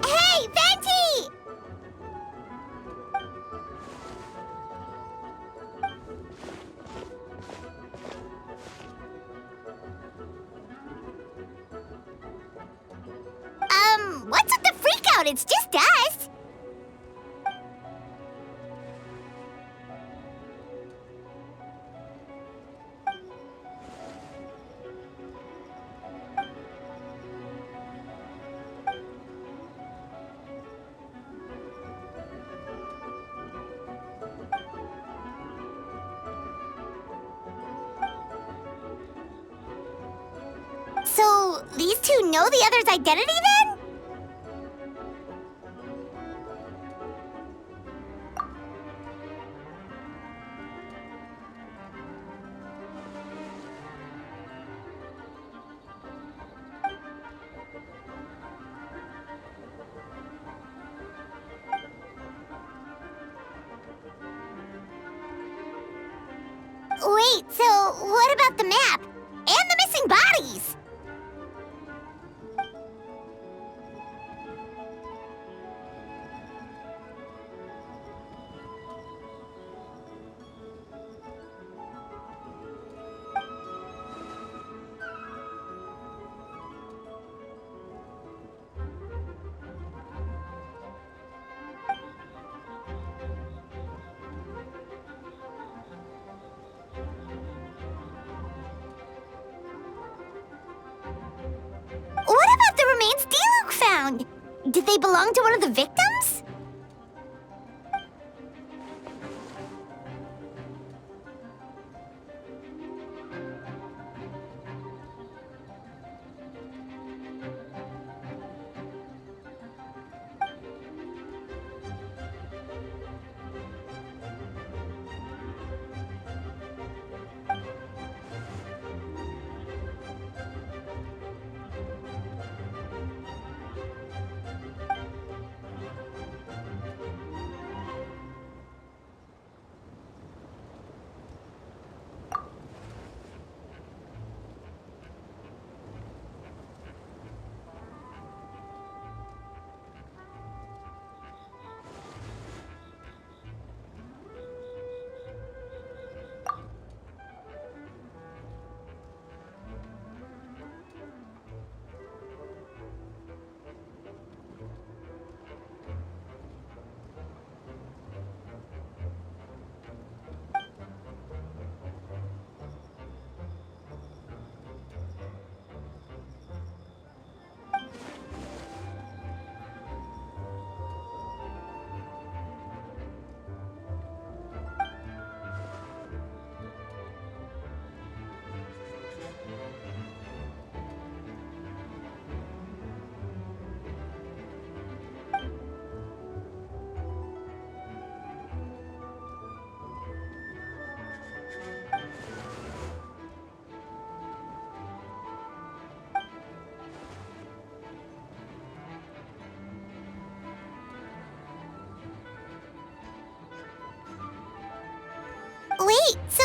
Hey, Venti! What's with the freak out? It's just us. So, these two know the other's identity then? Wait, so what about the map? And the missing bodies? What about the remains Diluc found? Did they belong to one of the victims?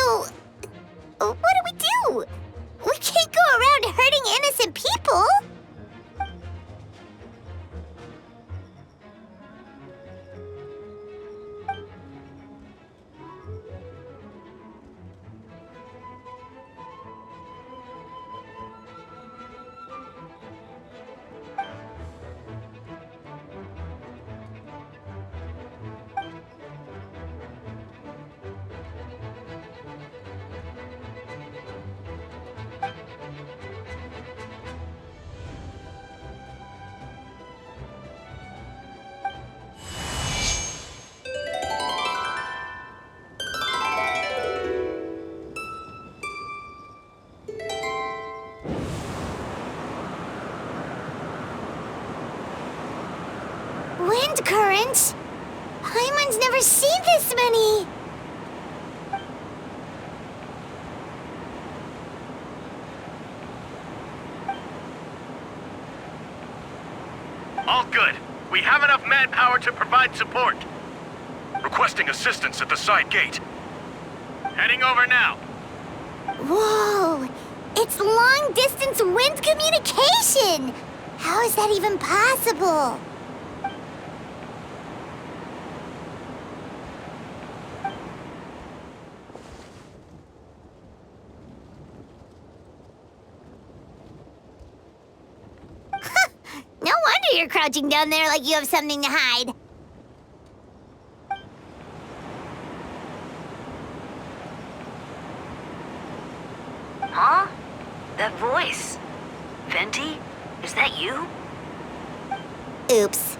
So, what do? We can't go around hurting innocent people! Wind currents? Paimon's never seen this many! All good. We have enough manpower to provide support. Requesting assistance at the side gate. Heading over now. Whoa! It's long-distance wind communication! How is that even possible? No wonder you're crouching down there like you have something to hide. Huh? That voice. Venti? Is that you? Oops.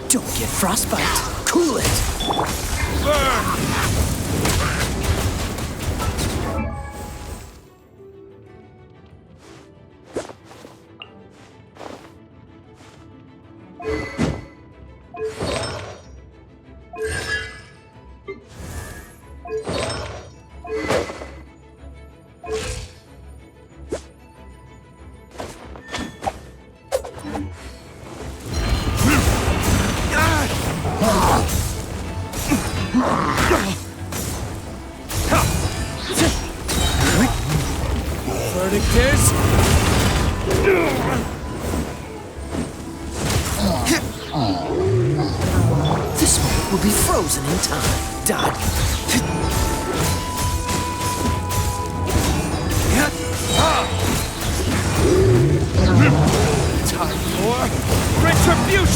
Don't get frostbite. Cool it. Burn! Verdict is... This moment will be frozen in time. Done.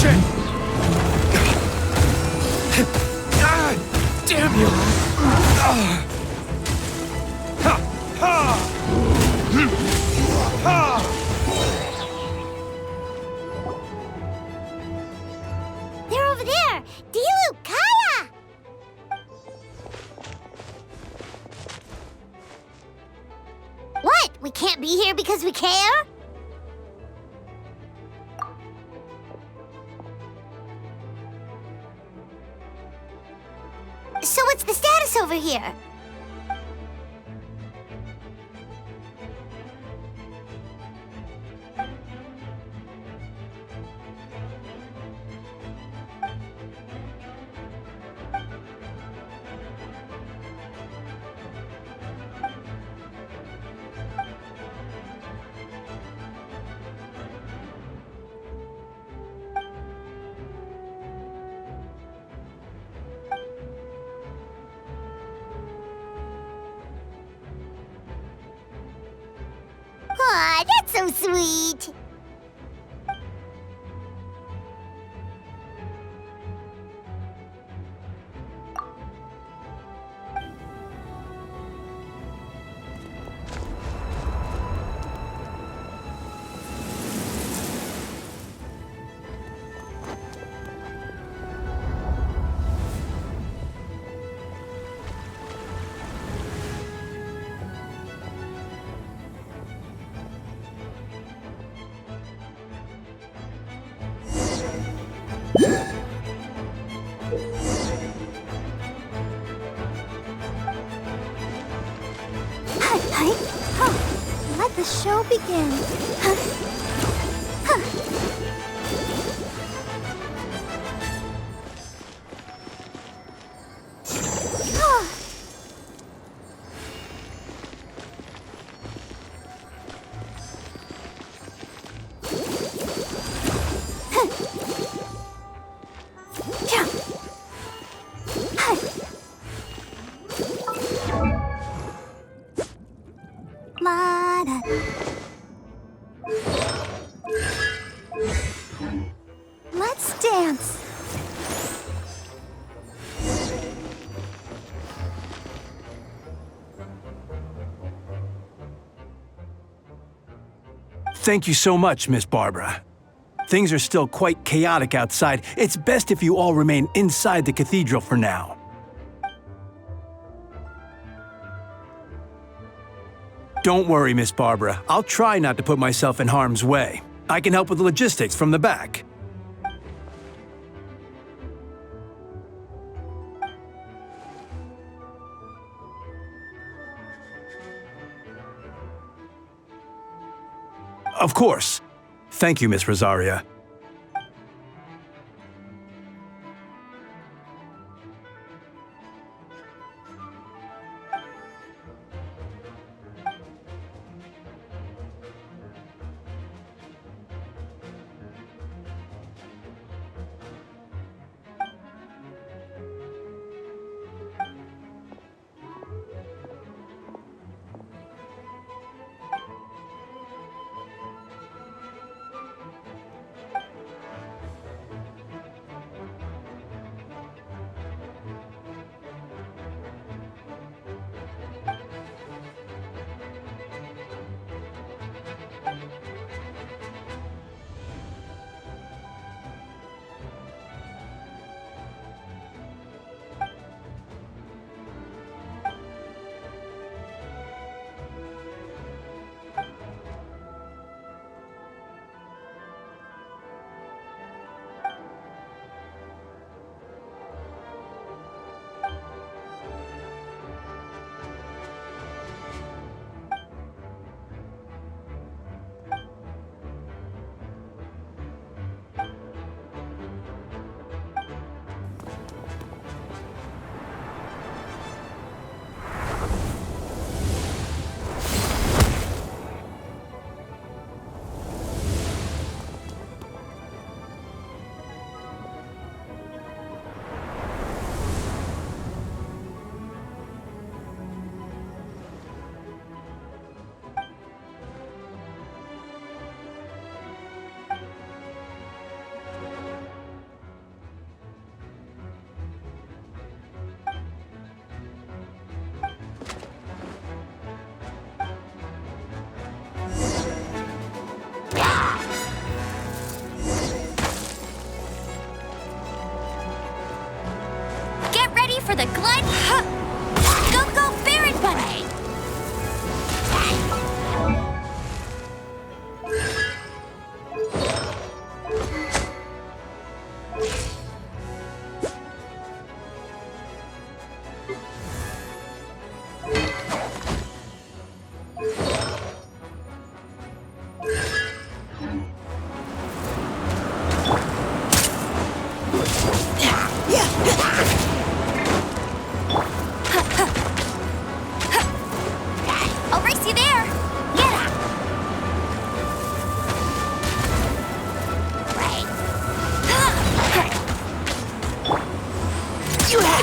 Shit! Ah, damn you! They're over there! Dilu, Kaya! What? We can't be here because we care? So what's the status over here? Aw, that's so sweet. Let the show begin. Let's dance. Thank you so much, Miss Barbara. Things are still quite chaotic outside. It's best if you all remain inside the cathedral for now. Don't worry, Miss Barbara. I'll try not to put myself in harm's way. I can help with the logistics from the back. Of course. Thank you, Miss Rosaria.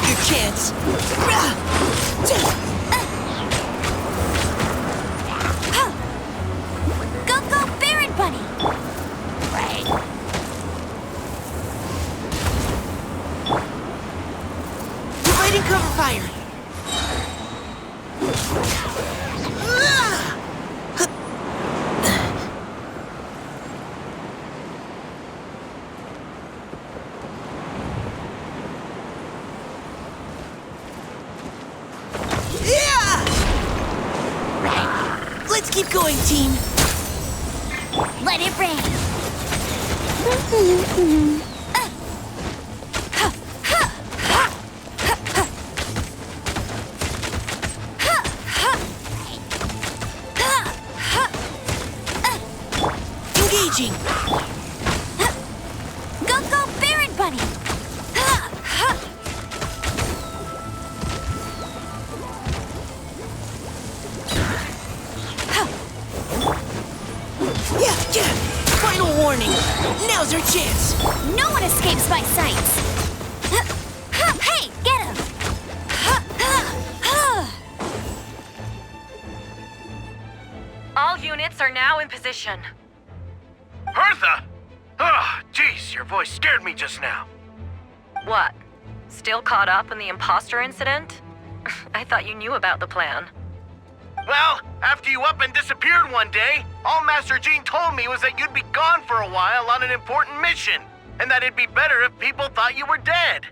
have your chance. Go, Baron Bunny! Providing cover fire. Let's keep going, team. Let it rain! Engaging. Go, Baron Bunny! Yeah. Final warning. Now's our chance. No one escapes my sights! Hey, get him! All units are now in position. Hertha! Oh, jeez, your voice scared me just now. What? Still caught up in the imposter incident? I thought you knew about the plan. Well, after you up and disappeared one day, all Master Jean told me was that you'd be gone for a while on an important mission, and that it'd be better if people thought you were dead.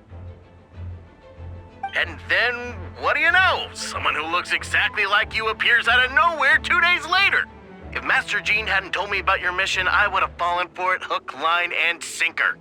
And then, what do you know? Someone who looks exactly like you appears out of nowhere 2 days later. If Master Jean hadn't told me about your mission, I would have fallen for it hook, line, and sinker.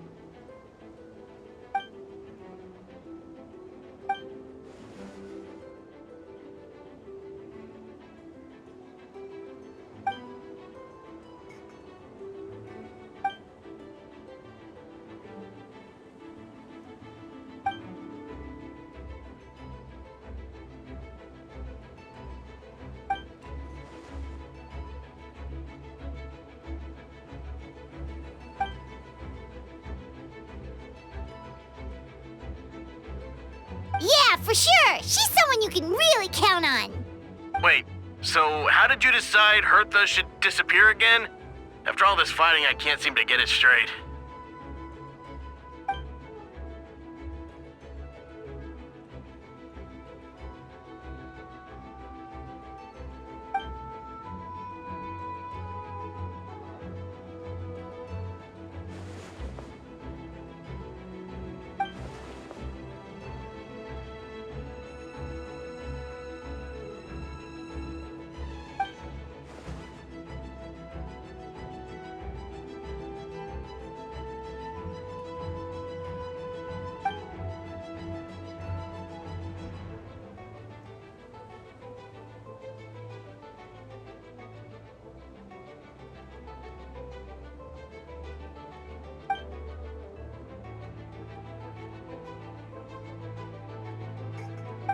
Yeah, for sure! She's someone you can really count on! Wait, so how did you decide Hertha should disappear again? After all this fighting, I can't seem to get it straight.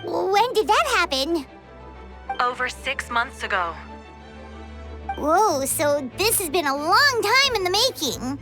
When did that happen? Over 6 months ago. Whoa, so this has been a long time in the making.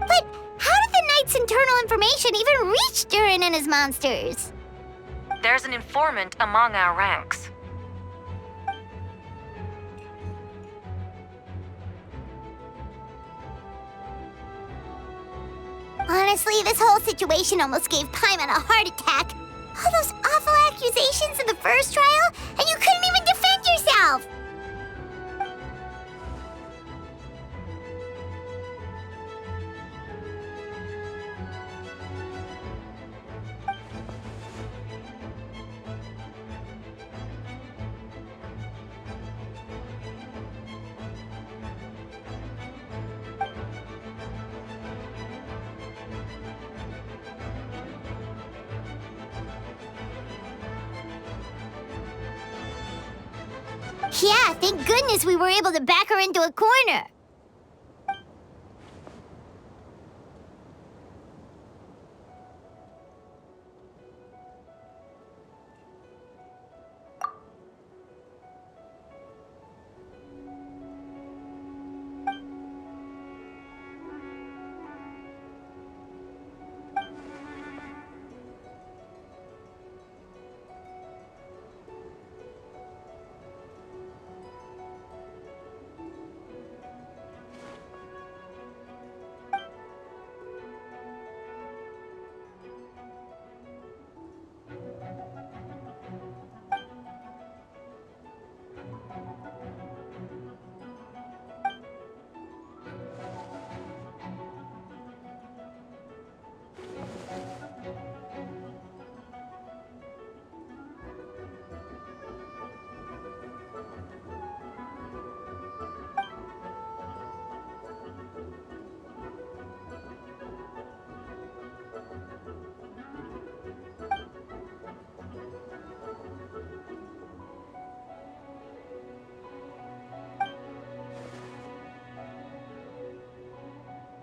But how did the Knight's internal information even reach Durin and his monsters? There's an informant among our ranks. Honestly, this whole situation almost gave Paimon a heart attack. All those awful accusations in the first trial, and you couldn't even defend yourself! Yeah, thank goodness we were able to back her into a corner.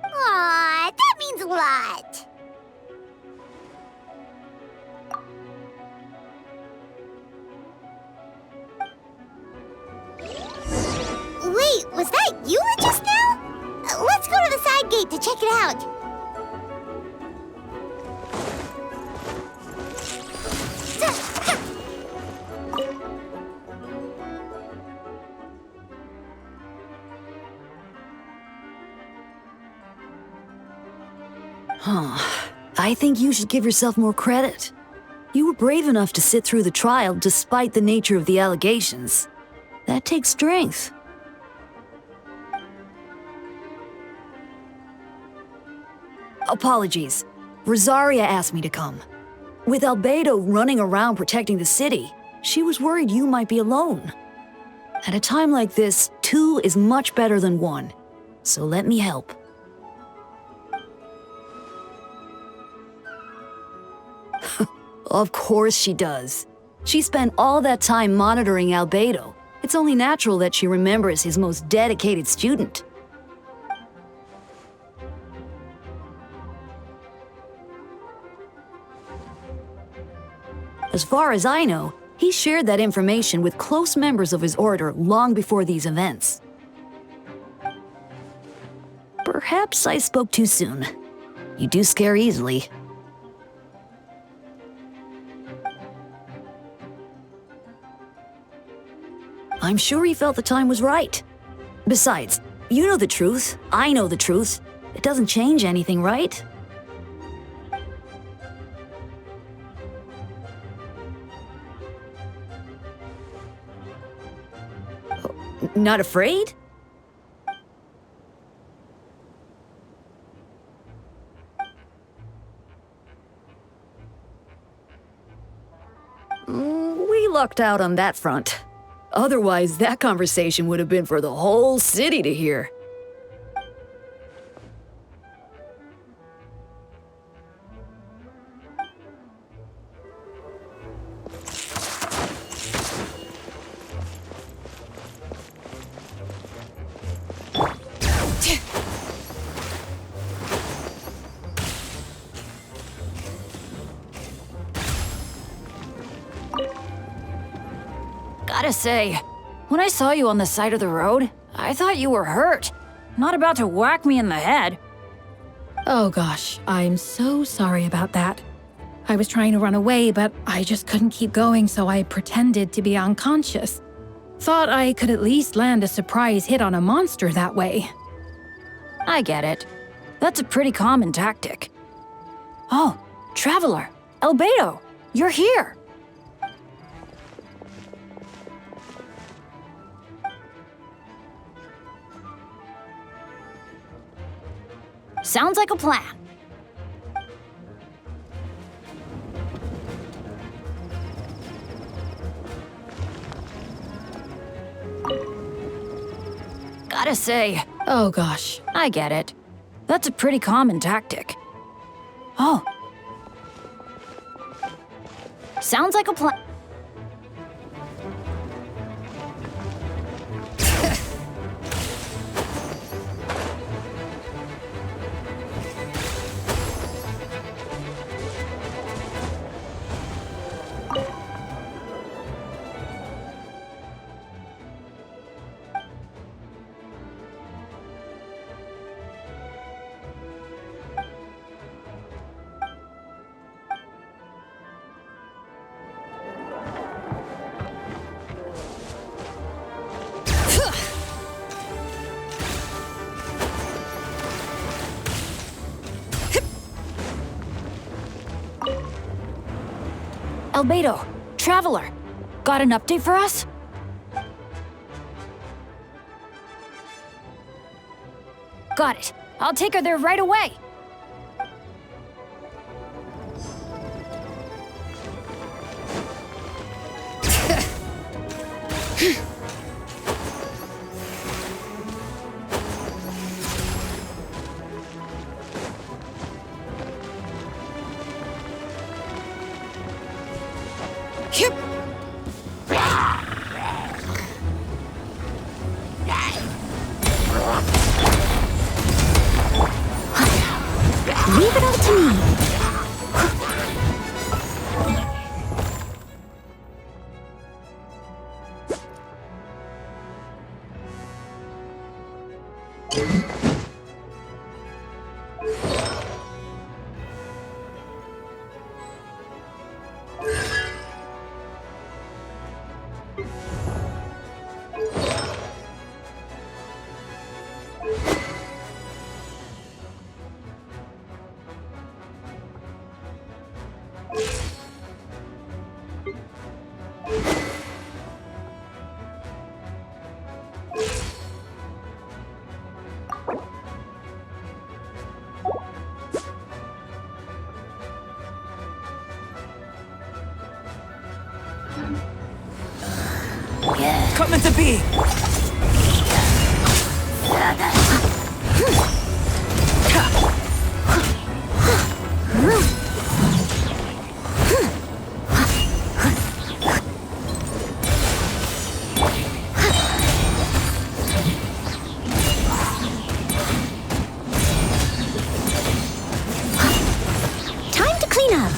Aw, that means a lot. Wait, was that you just now? Let's go to the side gate to check it out. I think you should give yourself more credit. You were brave enough to sit through the trial despite the nature of the allegations. That takes strength. Apologies. Rosaria asked me to come. With Albedo running around protecting the city, she was worried you might be alone. At a time like this, 2 is much better than 1. So let me help. Of course she does. She spent all that time monitoring Albedo. It's only natural that she remembers his most dedicated student. As far as I know, he shared that information with close members of his order long before these events. Perhaps I spoke too soon. You do scare easily. I'm sure he felt the time was right. Besides, you know the truth, I know the truth. It doesn't change anything, right? Not afraid? We lucked out on that front. Otherwise, that conversation would have been for the whole city to hear. Gotta say, when I saw you on the side of the road, I thought you were hurt. Not about to whack me in the head. Oh gosh, I'm so sorry about that. I was trying to run away, but I just couldn't keep going, so I pretended to be unconscious. Thought I could at least land a surprise hit on a monster that way. I get it. That's a pretty common tactic. Oh, Traveler, Albedo, you're here. Sounds like a plan. Gotta say, oh gosh, I get it. That's a pretty common tactic. Oh. Sounds like a plan. Albedo, Traveler, got an update for us? Got it. I'll take her there right away. Leave it all to me. Coming to be! Time to clean up.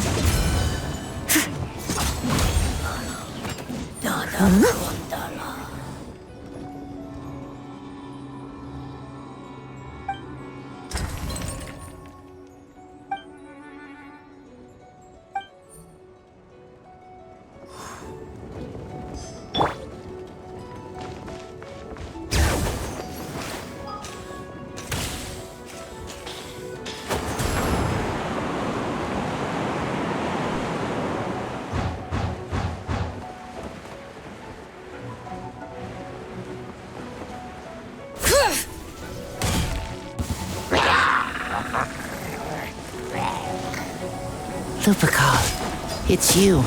Lupical, it's you.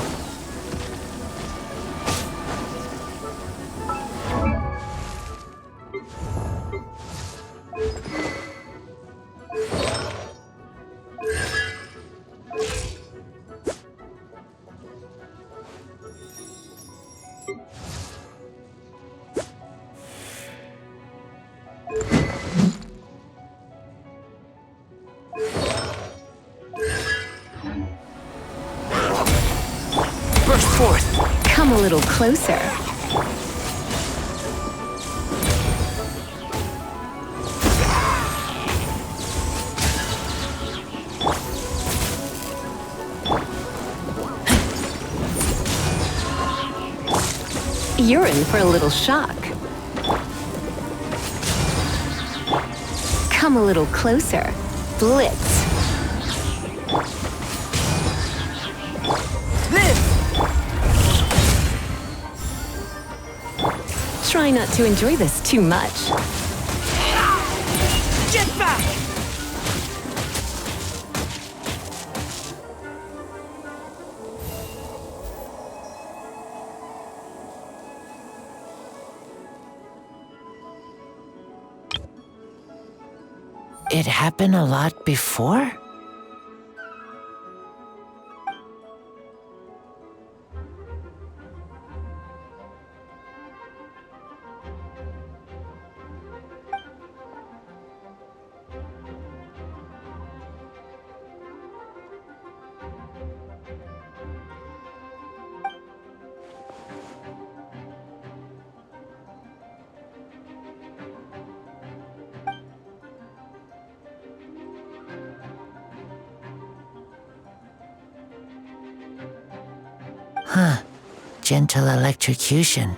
Burst forth. Come a little closer. You're in for a little shock. Come a little closer. Blitz. Try not to enjoy this too much. Get back! It happened a lot before? Huh. Gentle electrocution.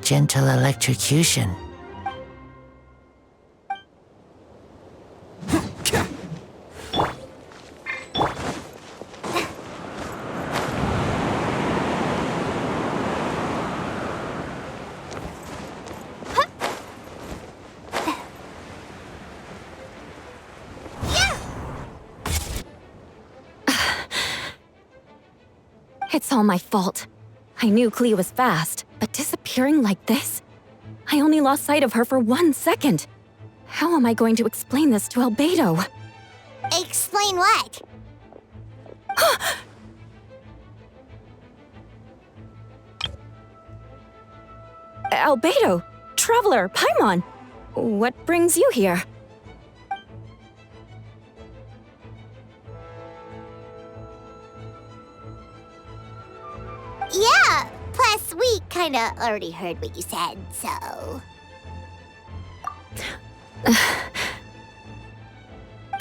Gentle electrocution. It's all my fault. I knew Clea was fast, but disappearing like this? I only lost sight of her for 1 second. How am I going to explain this to Albedo? Explain what? Albedo, Traveler, Paimon, what brings you here? Yeah, plus we kinda already heard what you said, so...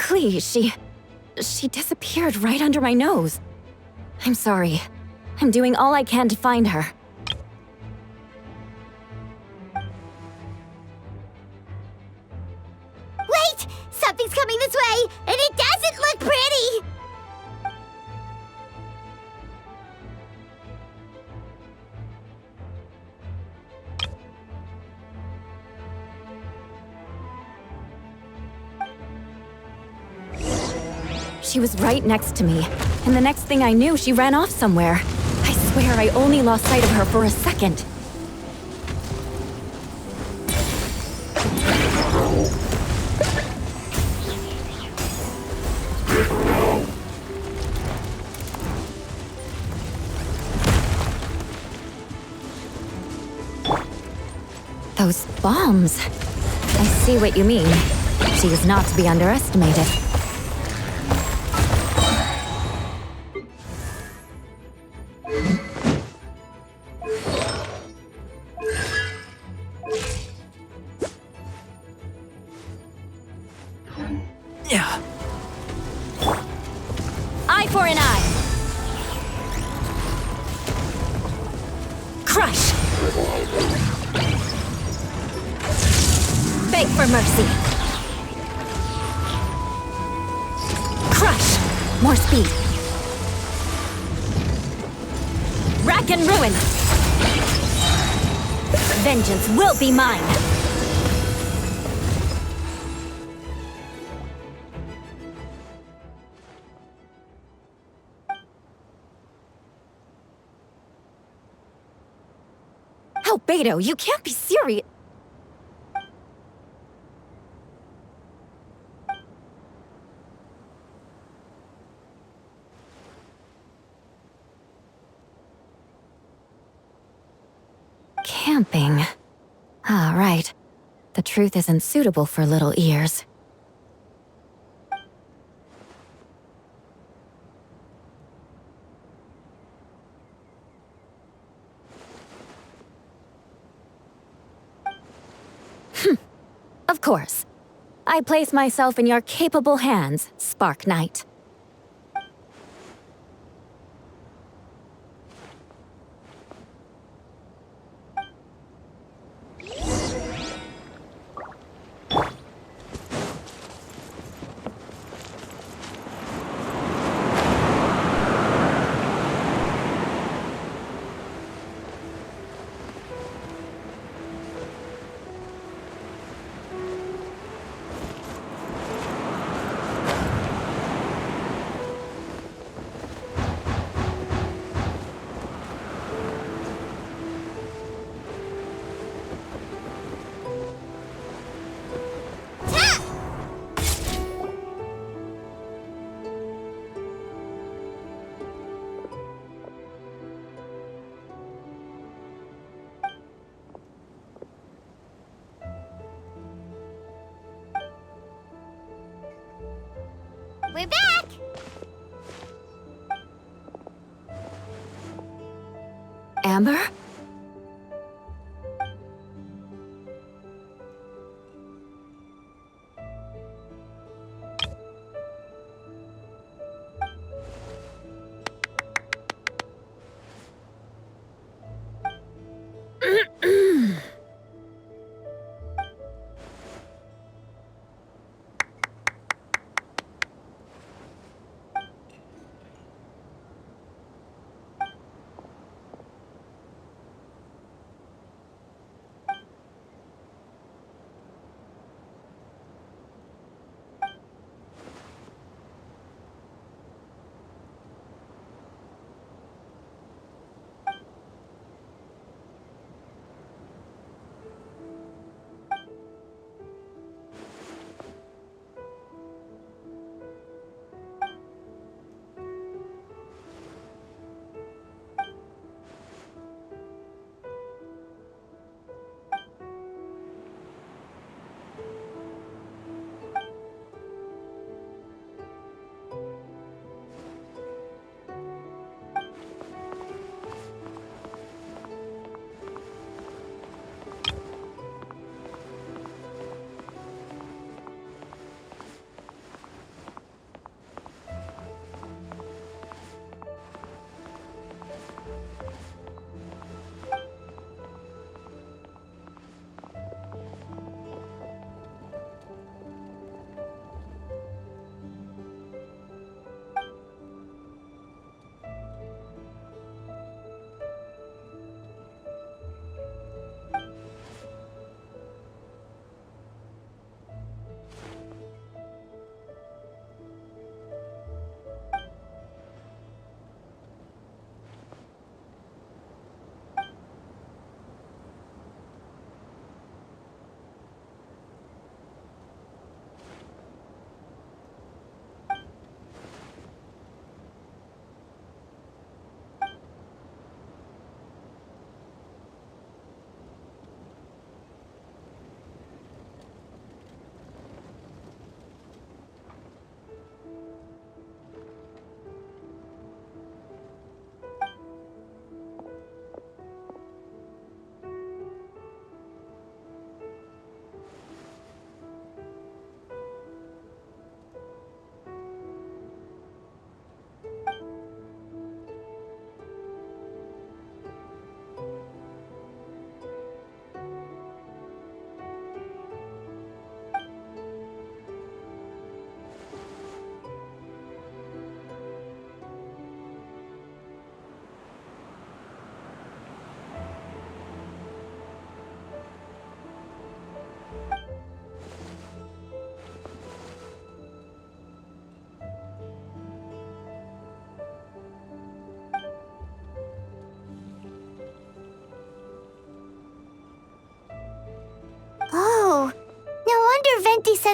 Clea, she disappeared right under my nose. I'm sorry. I'm doing all I can to find her. Wait! Something's coming this way, and it doesn't look pretty! She was right next to me, and the next thing I knew, she ran off somewhere. I swear I only lost sight of her for a second. Those bombs. I see what you mean. She is not to be underestimated. Eye for an eye. Crush. Beg for mercy. Crush. More speed. Rack and ruin. Vengeance will be mine. Albedo, you can't be serious. Camping. Ah, right. The truth isn't suitable for little ears. Of course. I place myself in your capable hands, Spark Knight. We're back! Amber?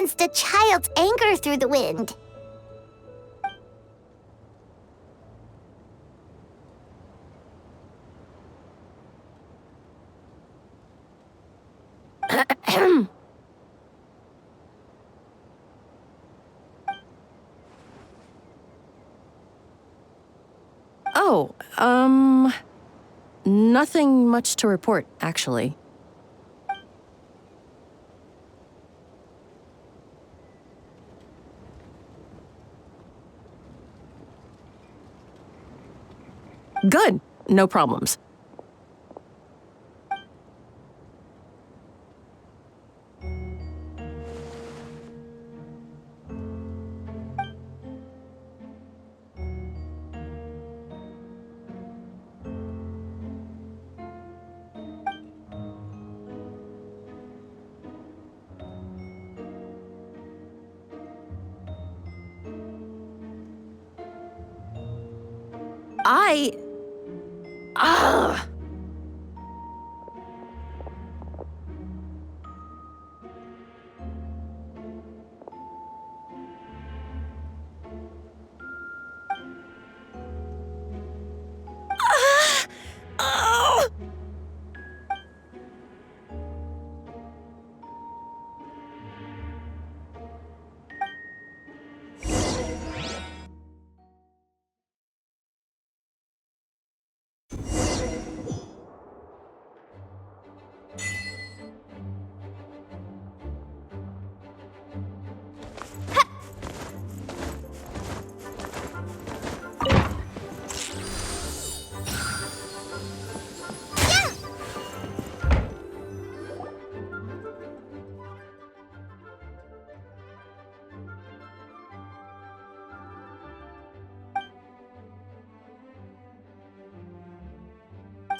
sensed a child's anger through the wind. Oh, nothing much to report, actually. Good. No problems. Ugh.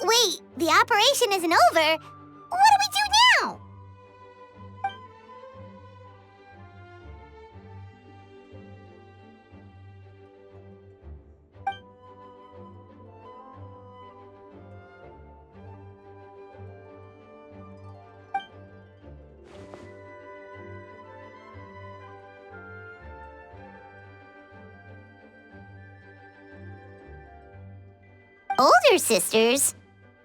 Wait, the operation isn't over. What do we do now? Older sisters?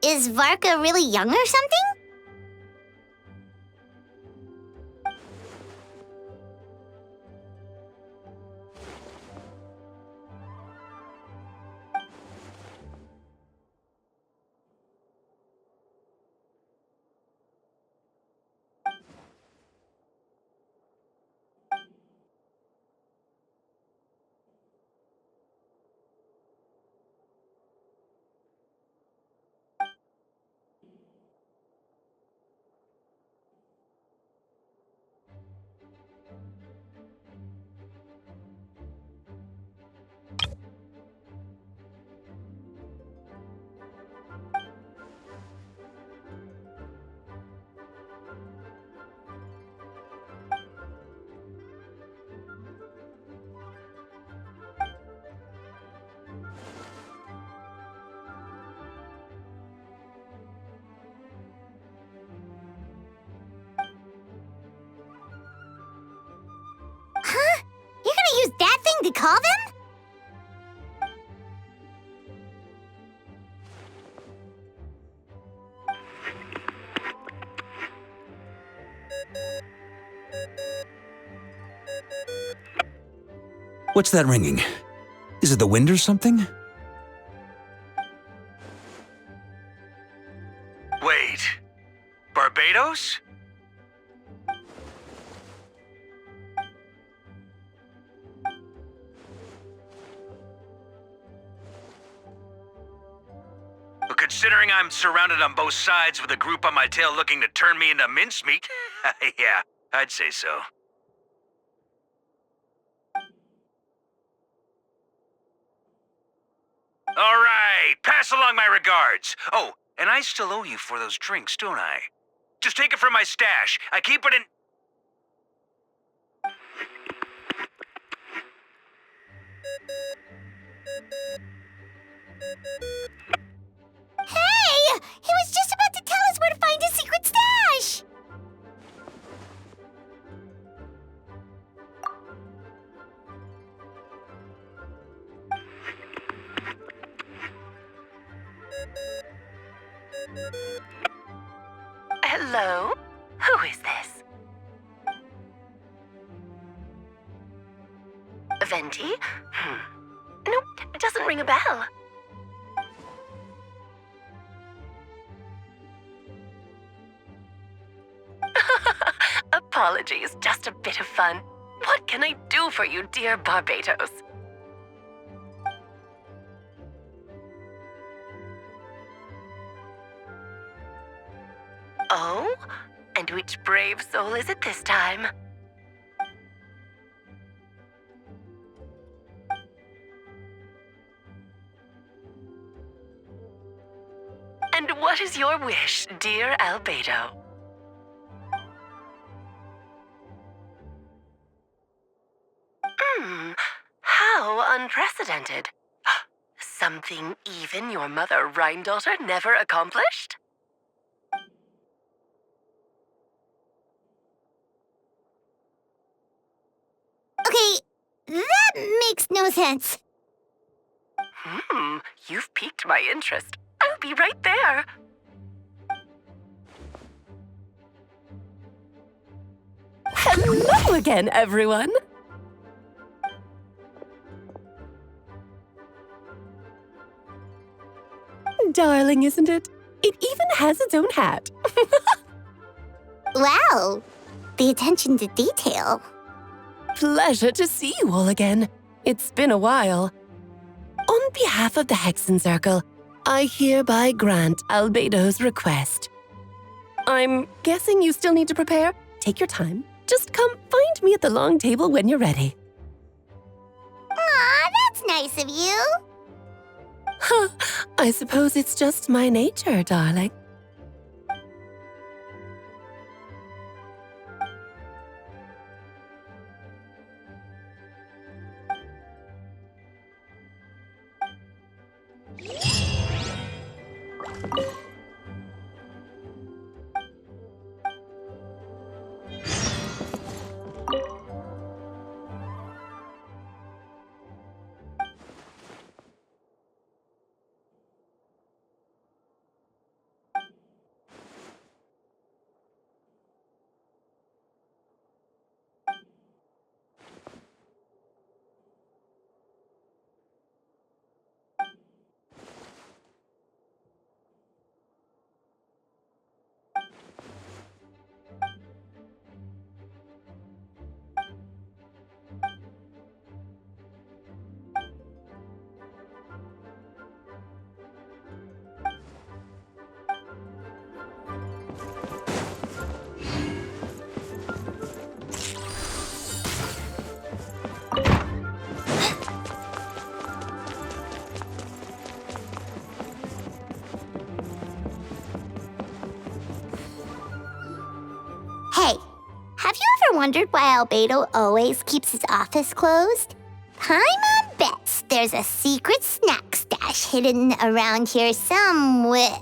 Is Varka really young or something? Huh? You're gonna use that thing to call them? What's that ringing? Is it the wind or something? Wait. Barbados? Considering I'm surrounded on both sides with a group on my tail looking to turn me into mincemeat, yeah, I'd say so. All right, pass along my regards. Oh, and I still owe you for those drinks, don't I? Just take it from my stash. I keep it in... Hey! He was just about to tell us where to find his secret stash! Hello? Who is this? Venti? Nope, it doesn't ring a bell. Apologies, just a bit of fun. What can I do for you, dear Barbados? Oh? And which brave soul is it this time? And what is your wish, dear Albedo? How unprecedented. Something even your mother Rhine-daughter never accomplished? Okay, that makes no sense. You've piqued my interest. I'll be right there. Hello again, everyone. Darling, isn't it? It even has its own hat. Wow, the attention to detail. Pleasure to see you all again. It's been a while. On behalf of the Hexen Circle, I hereby grant Albedo's request. I'm guessing you still need to prepare? Take your time. Just come find me at the long table when you're ready. Aw, that's nice of you. Huh, I suppose it's just my nature, darling. Hey, have you ever wondered why Albedo always keeps his office closed? Paimon bets there's a secret snack stash hidden around here somewhere.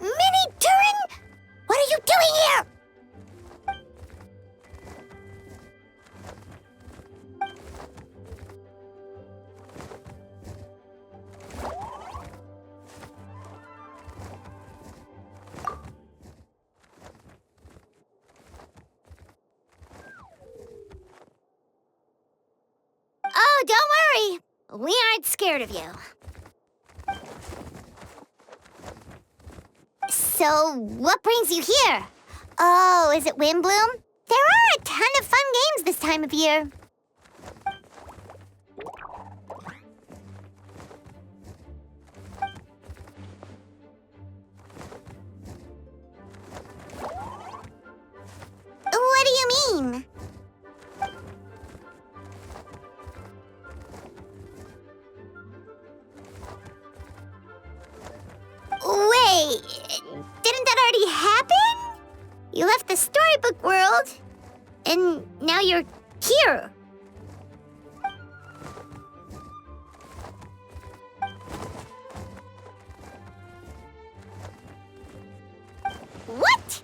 Mini Turing? What are you doing here? Oh, don't worry. We aren't scared of you. So, what brings you here? Oh, is it Windbloom? There are a ton of fun games this time of year. What do you mean? Wait, didn't that already happen? You left the storybook world, and now you're here. What?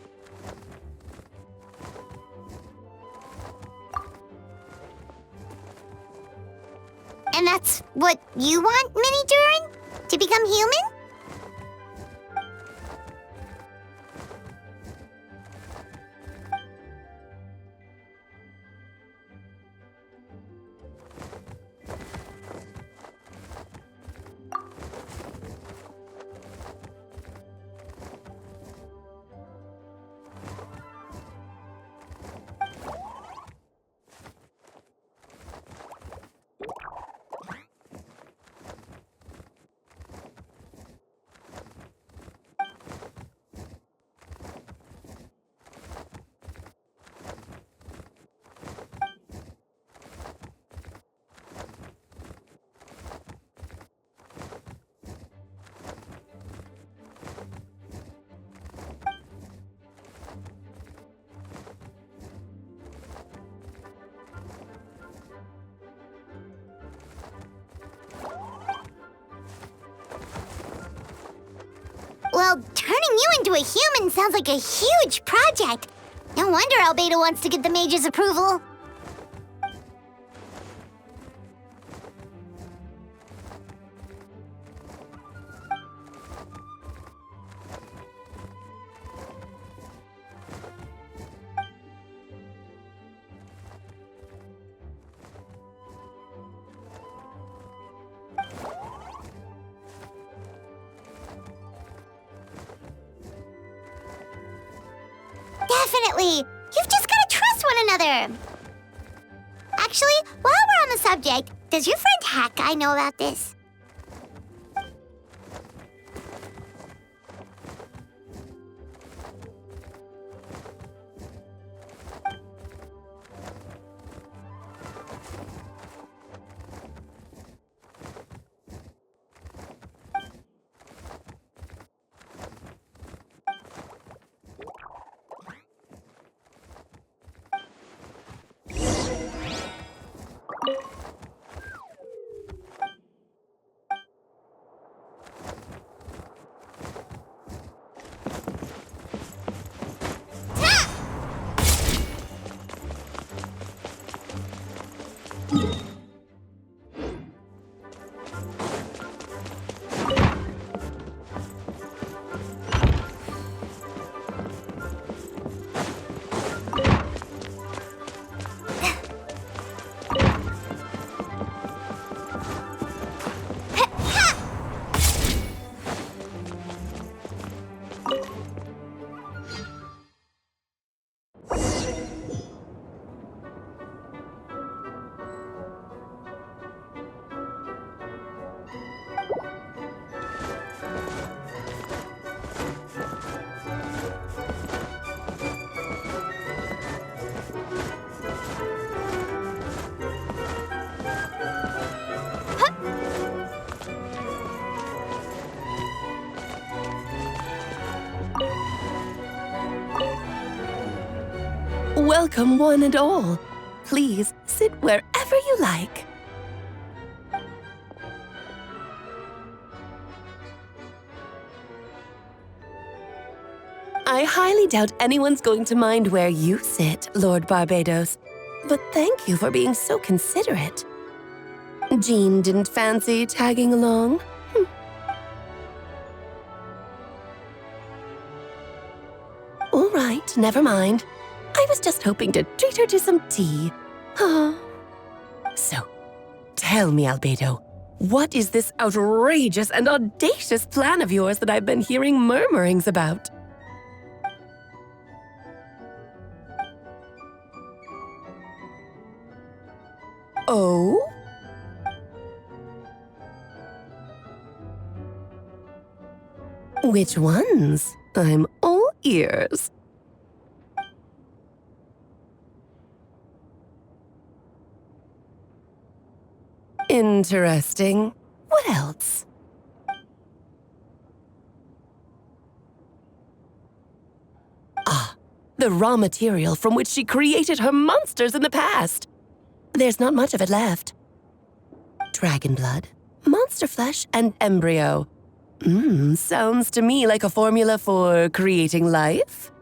And that's what you want, Mini Durin? To become human? Well, turning you into a human sounds like a huge project. No wonder Albedo wants to get the mage's approval. Definitely! You've just gotta trust one another! Actually, while we're on the subject, does your friend Hack Guy know about this? Welcome, one and all. Please sit wherever you like. I highly doubt anyone's going to mind where you sit, Lord Barbados. But thank you for being so considerate. Jean didn't fancy tagging along? All right, never mind. I was just hoping to treat her to some tea. So, tell me, Albedo, what is this outrageous and audacious plan of yours that I've been hearing murmurings about? Oh? Which ones? I'm all ears. Interesting. What else? Ah, the raw material from which she created her monsters in the past. There's not much of it left. Dragon blood, monster flesh, and embryo. Sounds to me like a formula for creating life.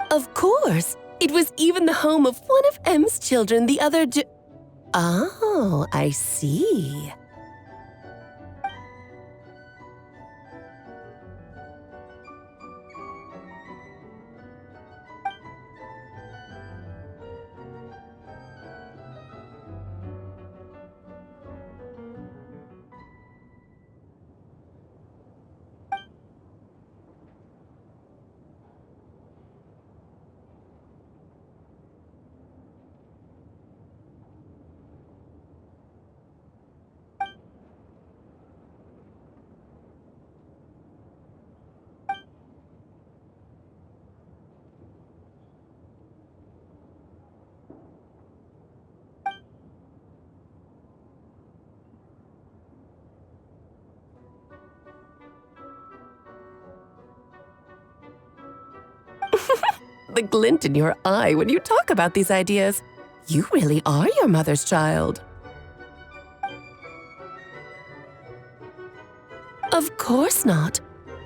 Of course! It was even the home of one of M's children the other day. Oh, I see. The glint in your eye when you talk about these ideas. You really are your mother's child. Of course not.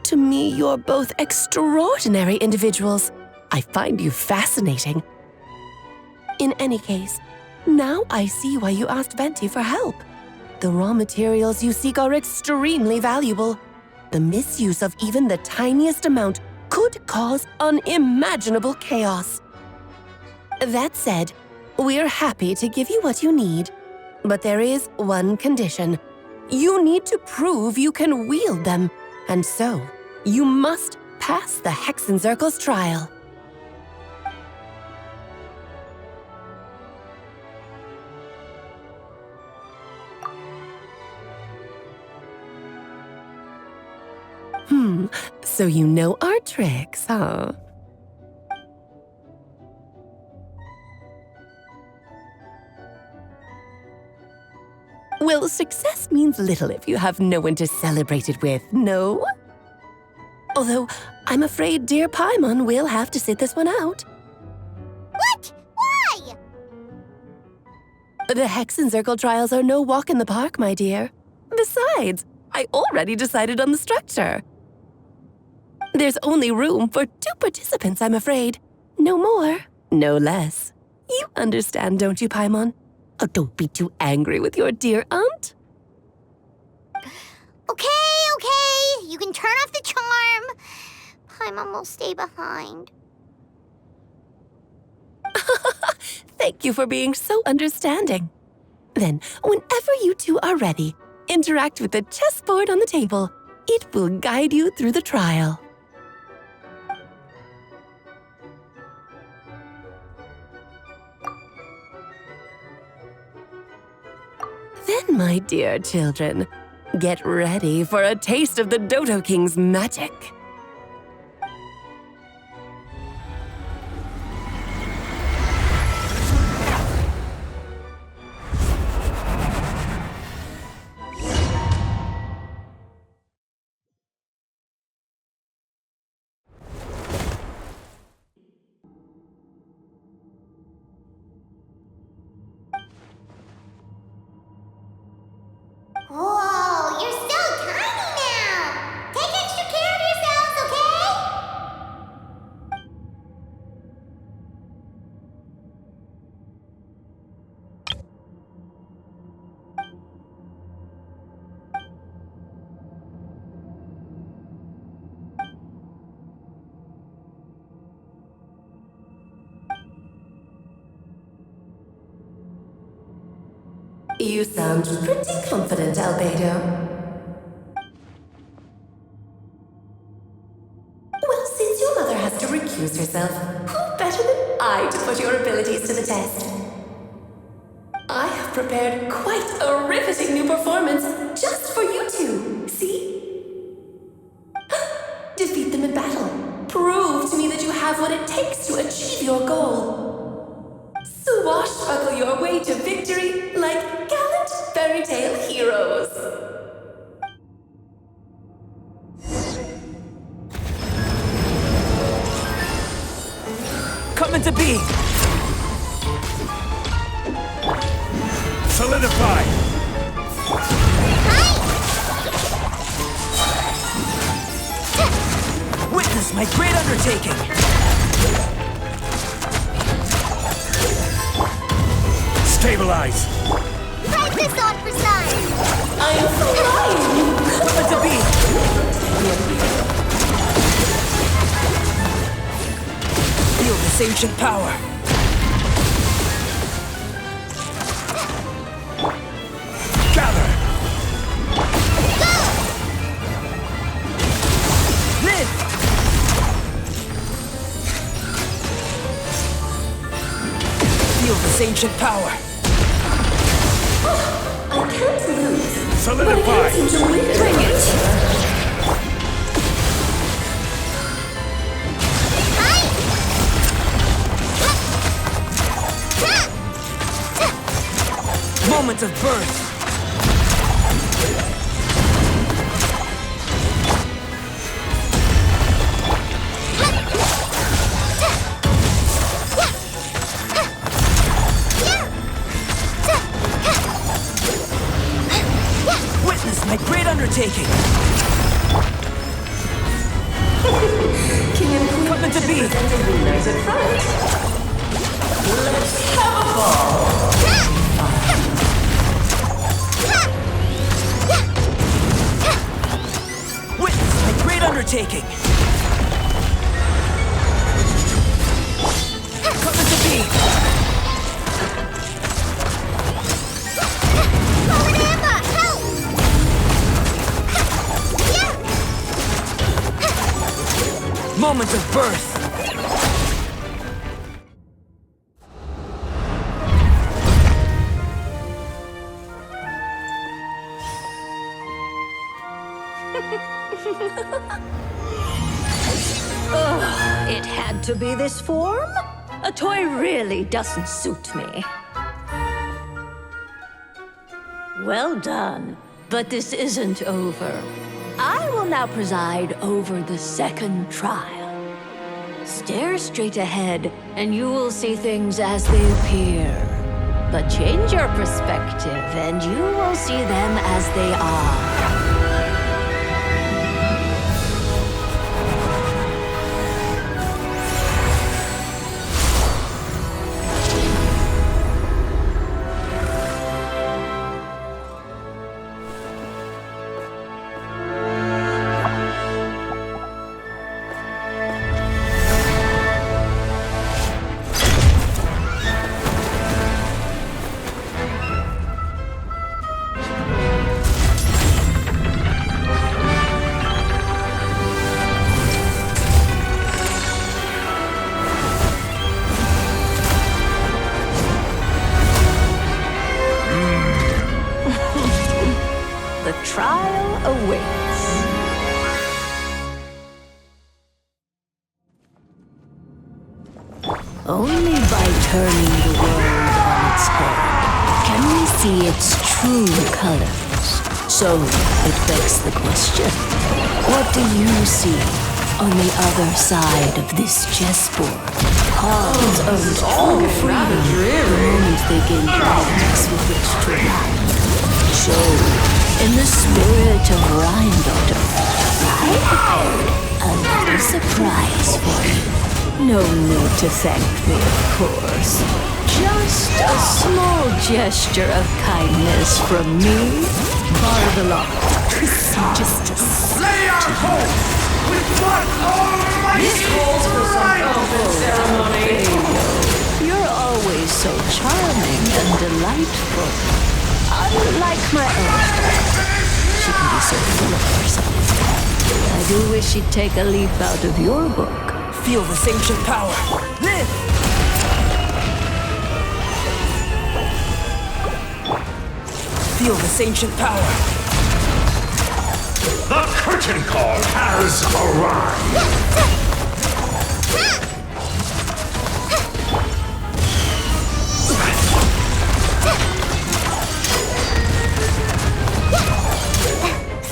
To me, you're both extraordinary individuals. I find you fascinating. In any case, now I see why you asked Venti for help. The raw materials you seek are extremely valuable. The misuse of even the tiniest amount could cause unimaginable chaos. That said, we're happy to give you what you need. But there is one condition. You need to prove you can wield them, and so you must pass the Hexenzirkel's trial. So you know our tricks, huh? Well, success means little if you have no one to celebrate it with, no? Although, I'm afraid dear Paimon will have to sit this one out. What? Why? The Hexenzirkel trials are no walk in the park, my dear. Besides, I already decided on the structure. There's only room for 2 participants, I'm afraid. No more, no less. You understand, don't you, Paimon? Oh, don't be too angry with your dear aunt. Okay. You can turn off the charm. Paimon will stay behind. Thank you for being so understanding. Then, whenever you two are ready, interact with the chessboard on the table. It will guide you through the trial. Then, my dear children, get ready for a taste of the Dodo King's magic. Whoa, you're so tiny now! Take extra care of yourself! You sound pretty confident, Albedo. Well, since your mother has to recuse herself, who better than I to put your abilities to the test? I have prepared quite a riveting new performance just for you two. See? Defeat them in battle. Prove to me that you have what it takes to achieve your goal. Swashbuckle your way to victory like gallant fairy tale heroes. Come into being! Solidify! Witness my great undertaking! Stabilize! Practice on for size! I am flying! Come into being! Feel this ancient power! Gather! Live! Feel this ancient power! I can't lose. Solidify! Bring it! Moment of birth! Witness my great undertaking! King and Queen Come into being! winners at front. Let's have a ball! Witness my great undertaking! Come into being! Forward Amber, help! Moment of birth! It had to be this form? A toy really doesn't suit me. Well done, but this isn't over. I will now preside over the second trial. Stare straight ahead, and you will see things as they appear. But change your perspective, and you will see them as they are. The trial awaits. Only by turning the world on its head can we see its true colors. So it begs the question, what do you see on the other side of this chessboard? Pawns owned true freedom the moment they gain guidance with which to run. So, in the spirit of Rhine-Daughter, I prepared a little surprise for you. No need to thank me, of course. Just a small gesture of kindness from me. Bar the law. Just a Lay our hope with what almighty This calls for some open ceremony. You're always so charming and delightful. so yours. I do wish you'd take a leaf out of your book. Feel this ancient power. Live! Feel this ancient power. The curtain call has arrived!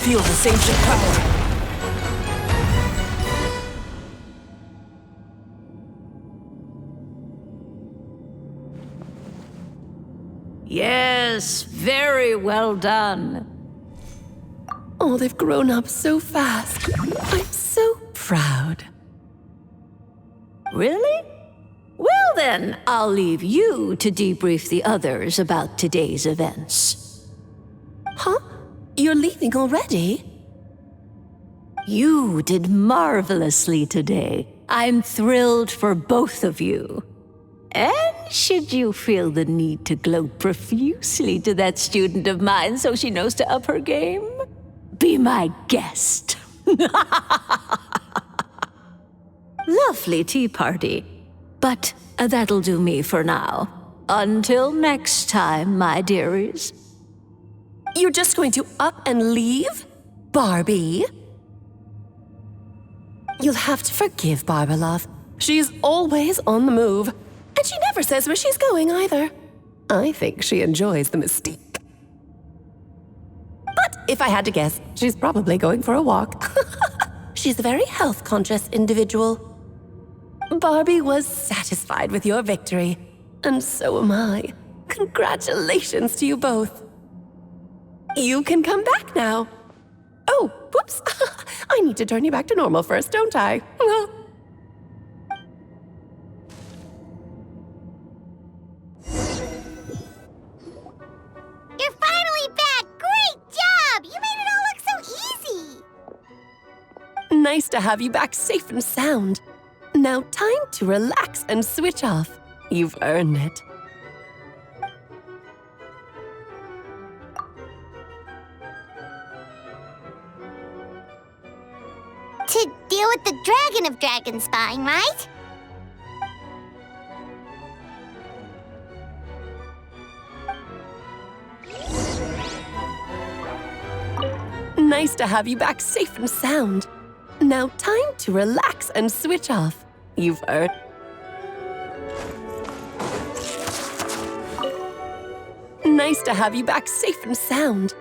Feel this ancient power. Yes, very well done. Oh, they've grown up so fast. I'm so proud. Really? Well then, I'll leave you to debrief the others about today's events. Huh? You're leaving already? You did marvelously today. I'm thrilled for both of you. And should you feel the need to gloat profusely to that student of mine so she knows to up her game, be my guest. Lovely tea party. But that'll do me for now. Until next time, my dearies. You're just going to up and leave? Barbie? You'll have to forgive Barbalov. She's always on the move. And she never says where she's going either. I think she enjoys the mystique. But if I had to guess, she's probably going for a walk. She's a very health-conscious individual. Barbie was satisfied with your victory, and so am I. Congratulations to you both. You can come back now. Oh, whoops. I need to turn you back to normal first, don't I? You're finally back! Great job! You made it all look so easy! Nice to have you back safe and sound. Now time to relax and switch off. You've earned it. To deal with the Dragon of Dragonspine, right? Nice to have you back safe and sound. Now time to relax and switch off. You've earned. Nice to have you back safe and sound.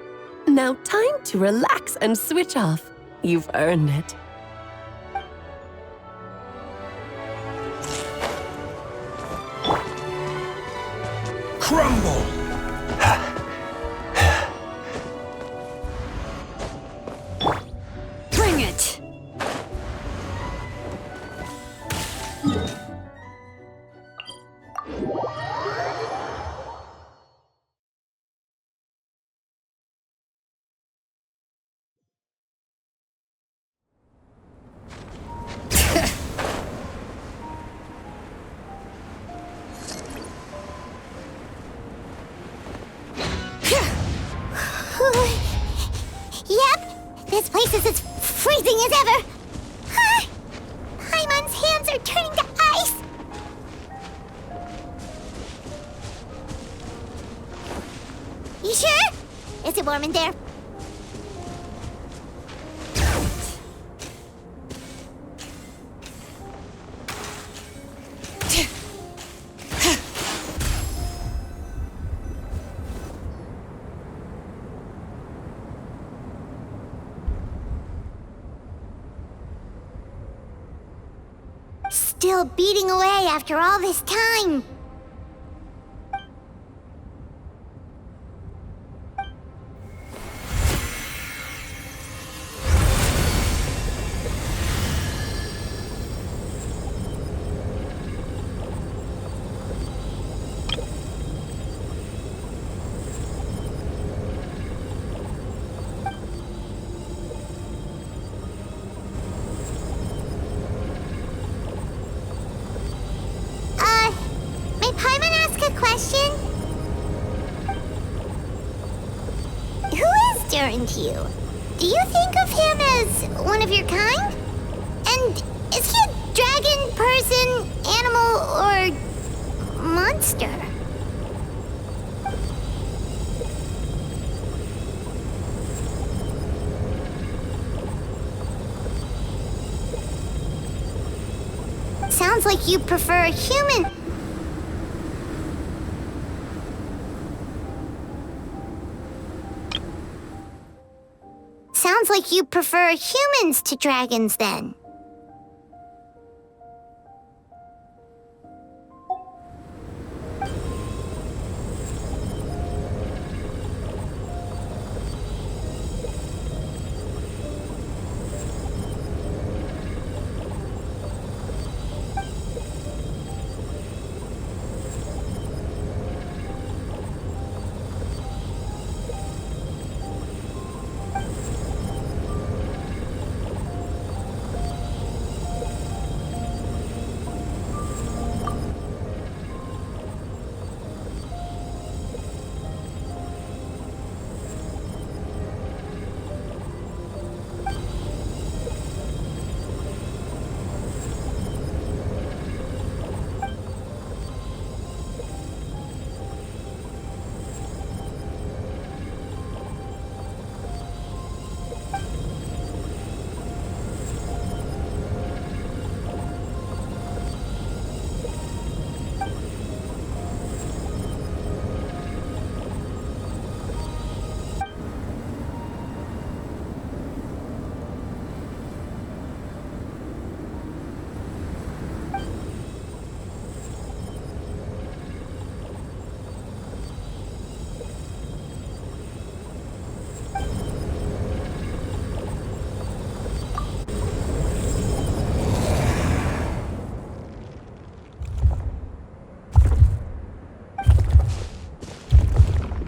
Now time to relax and switch off. You've earned it. Crumble! Bring it! Yep, this place is as freezing as ever. Paimon's hands are turning to ice. You sure? Is it warm in there? Still beating away after all this time. May Paimon ask a question? Who is Durin to you? Do you think of him as one of your kind? And is he a dragon, person, animal, or monster? Sounds like you prefer a human. Sounds like you prefer humans to dragons, then.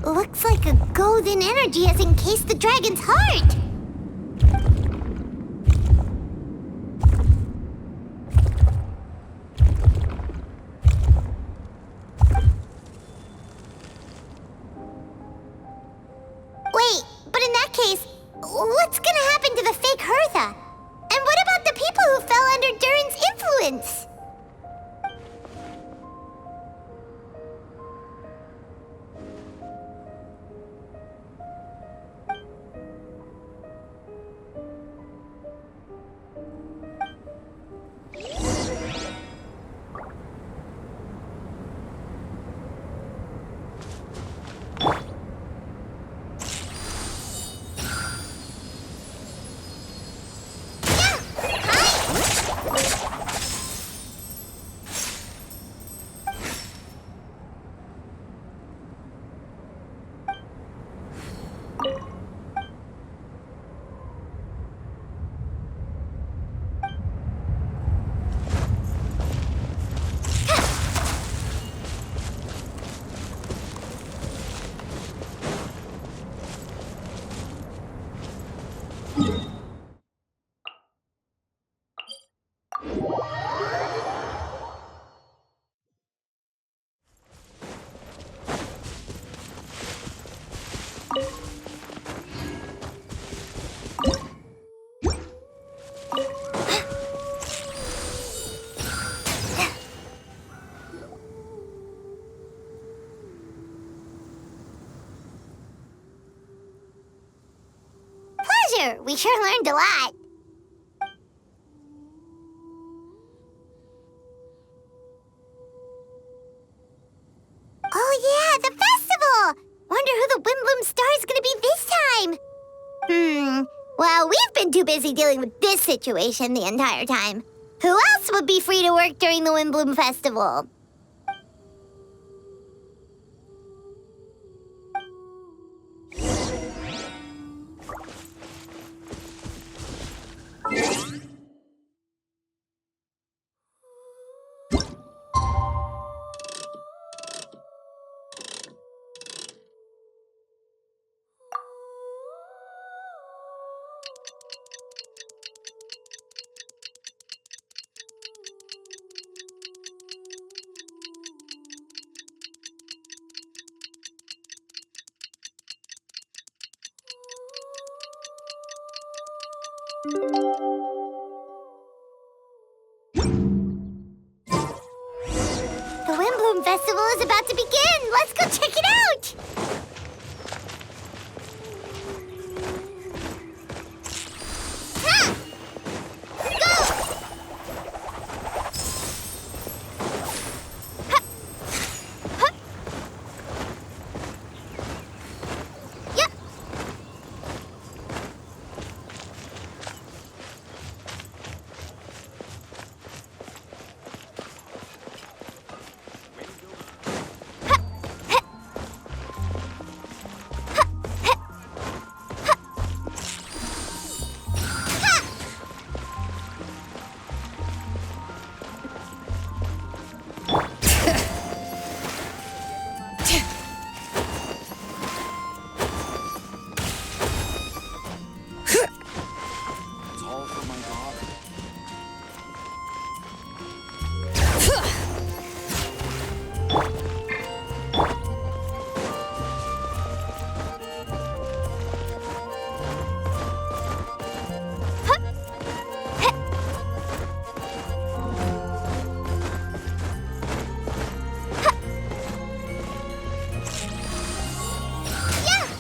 Looks like a golden energy has encased the dragon's heart. Wait, but in that case, what's gonna happen to the fake Hertha? And what about the people who fell under Durin's influence? Pleasure! We sure learned a lot. Oh yeah, the festival! Wonder who the Windbloom Star is gonna be this time. Well, we've been too busy dealing with this situation the entire time. Who else would be free to work during the Windbloom Festival? The Windbloom Festival is about to begin! Let's go check it out! Ha! Go! Ha! Ha! Yep!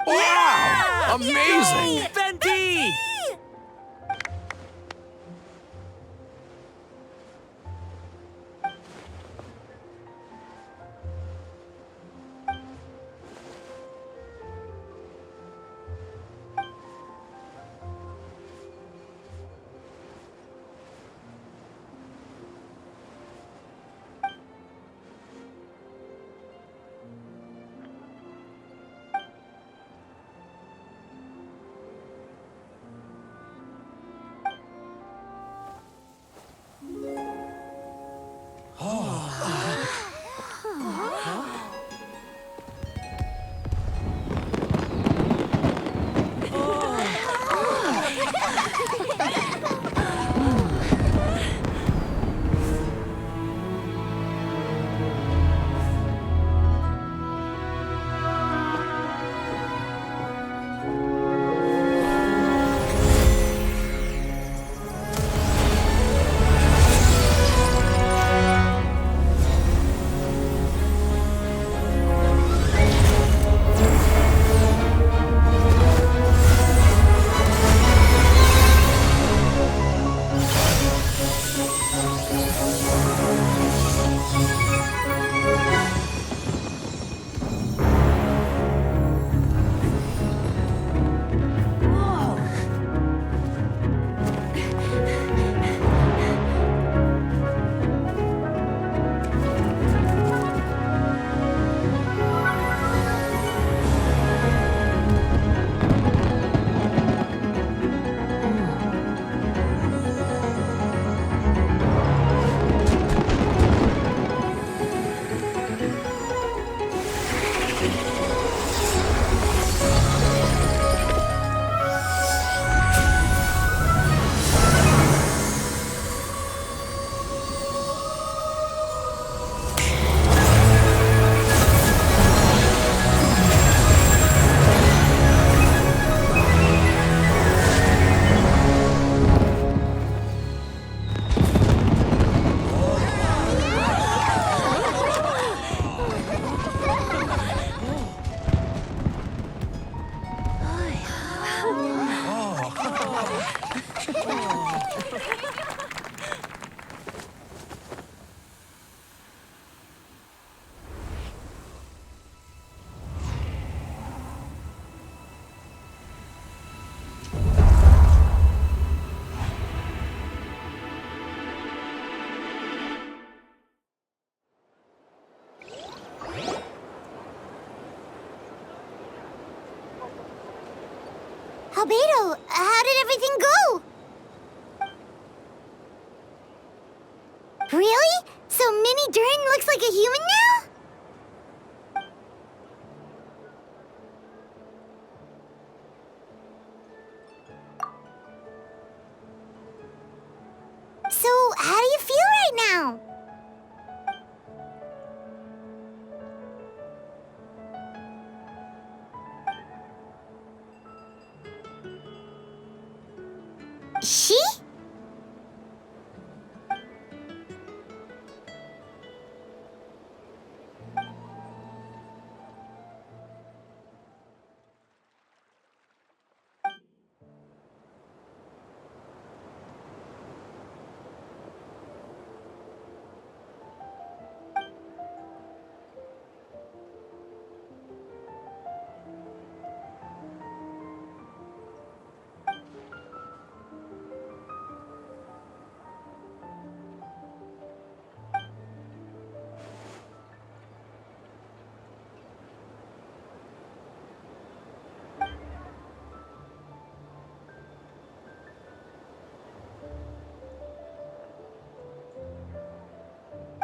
Wow! Amazing! Venti! Albedo, how did everything go? Really? So Mini Durin looks like a human now? So, how do you feel right now? She?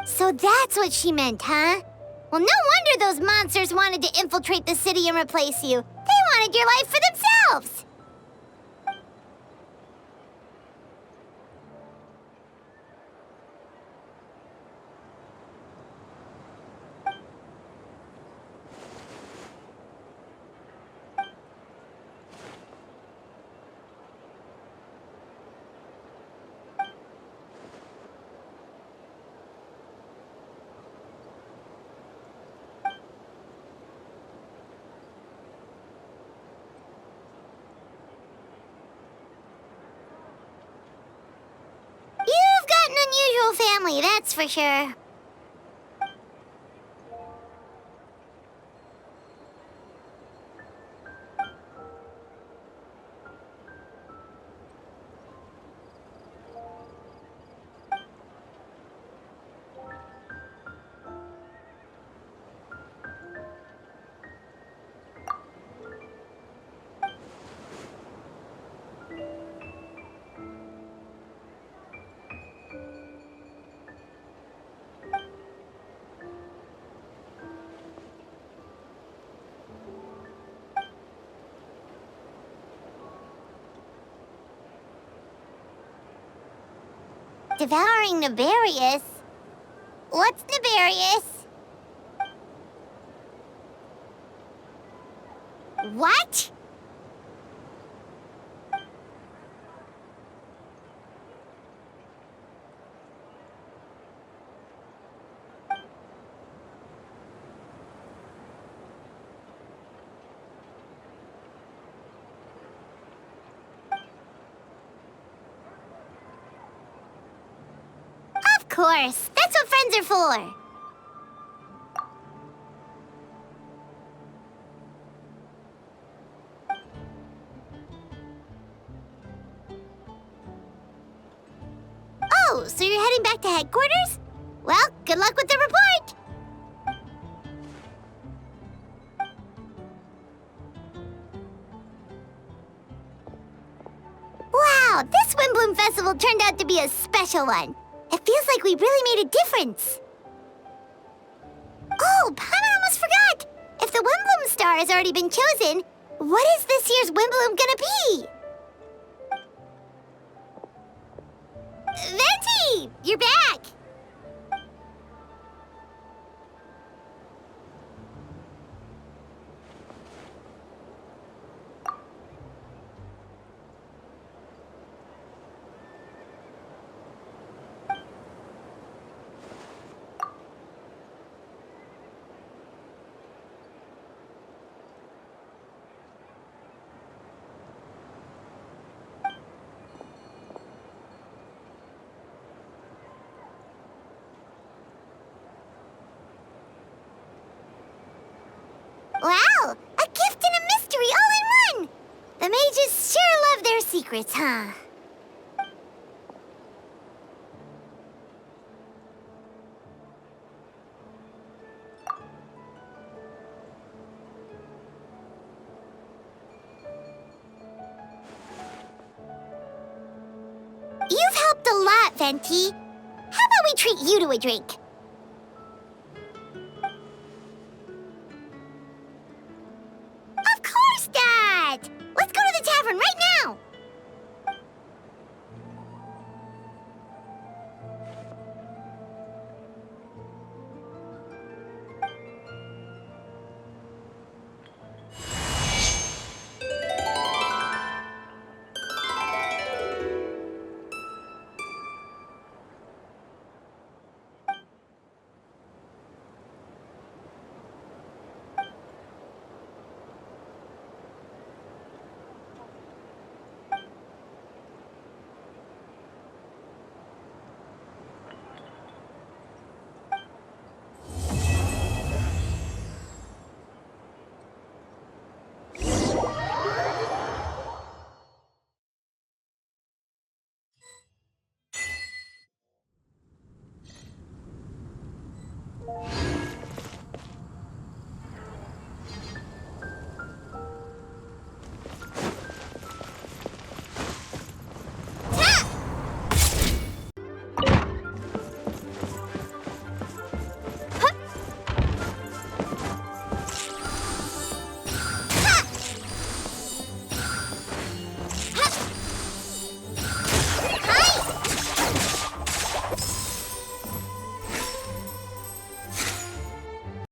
So that's what she meant, huh? Well, no wonder those monsters wanted to infiltrate the city and replace you. They wanted your life for themselves! You've got an unusual family, that's for sure. Devouring Nefarious? What's Nefarious? What? Of course, that's what friends are for. Oh, so you're heading back to headquarters? Well, good luck with the report. Wow, this Windbloom Festival turned out to be a special one. It feels like we really made a difference. Oh, Paimon almost forgot! If the Windbloom star has already been chosen, what is this year's Windbloom gonna be? Venti! You're back! Wow! A gift and a mystery all in one! The mages sure love their secrets, huh? helped a lot, Venti. How about we treat you to a drink? Of course, Dad! Let's go to the tavern right now!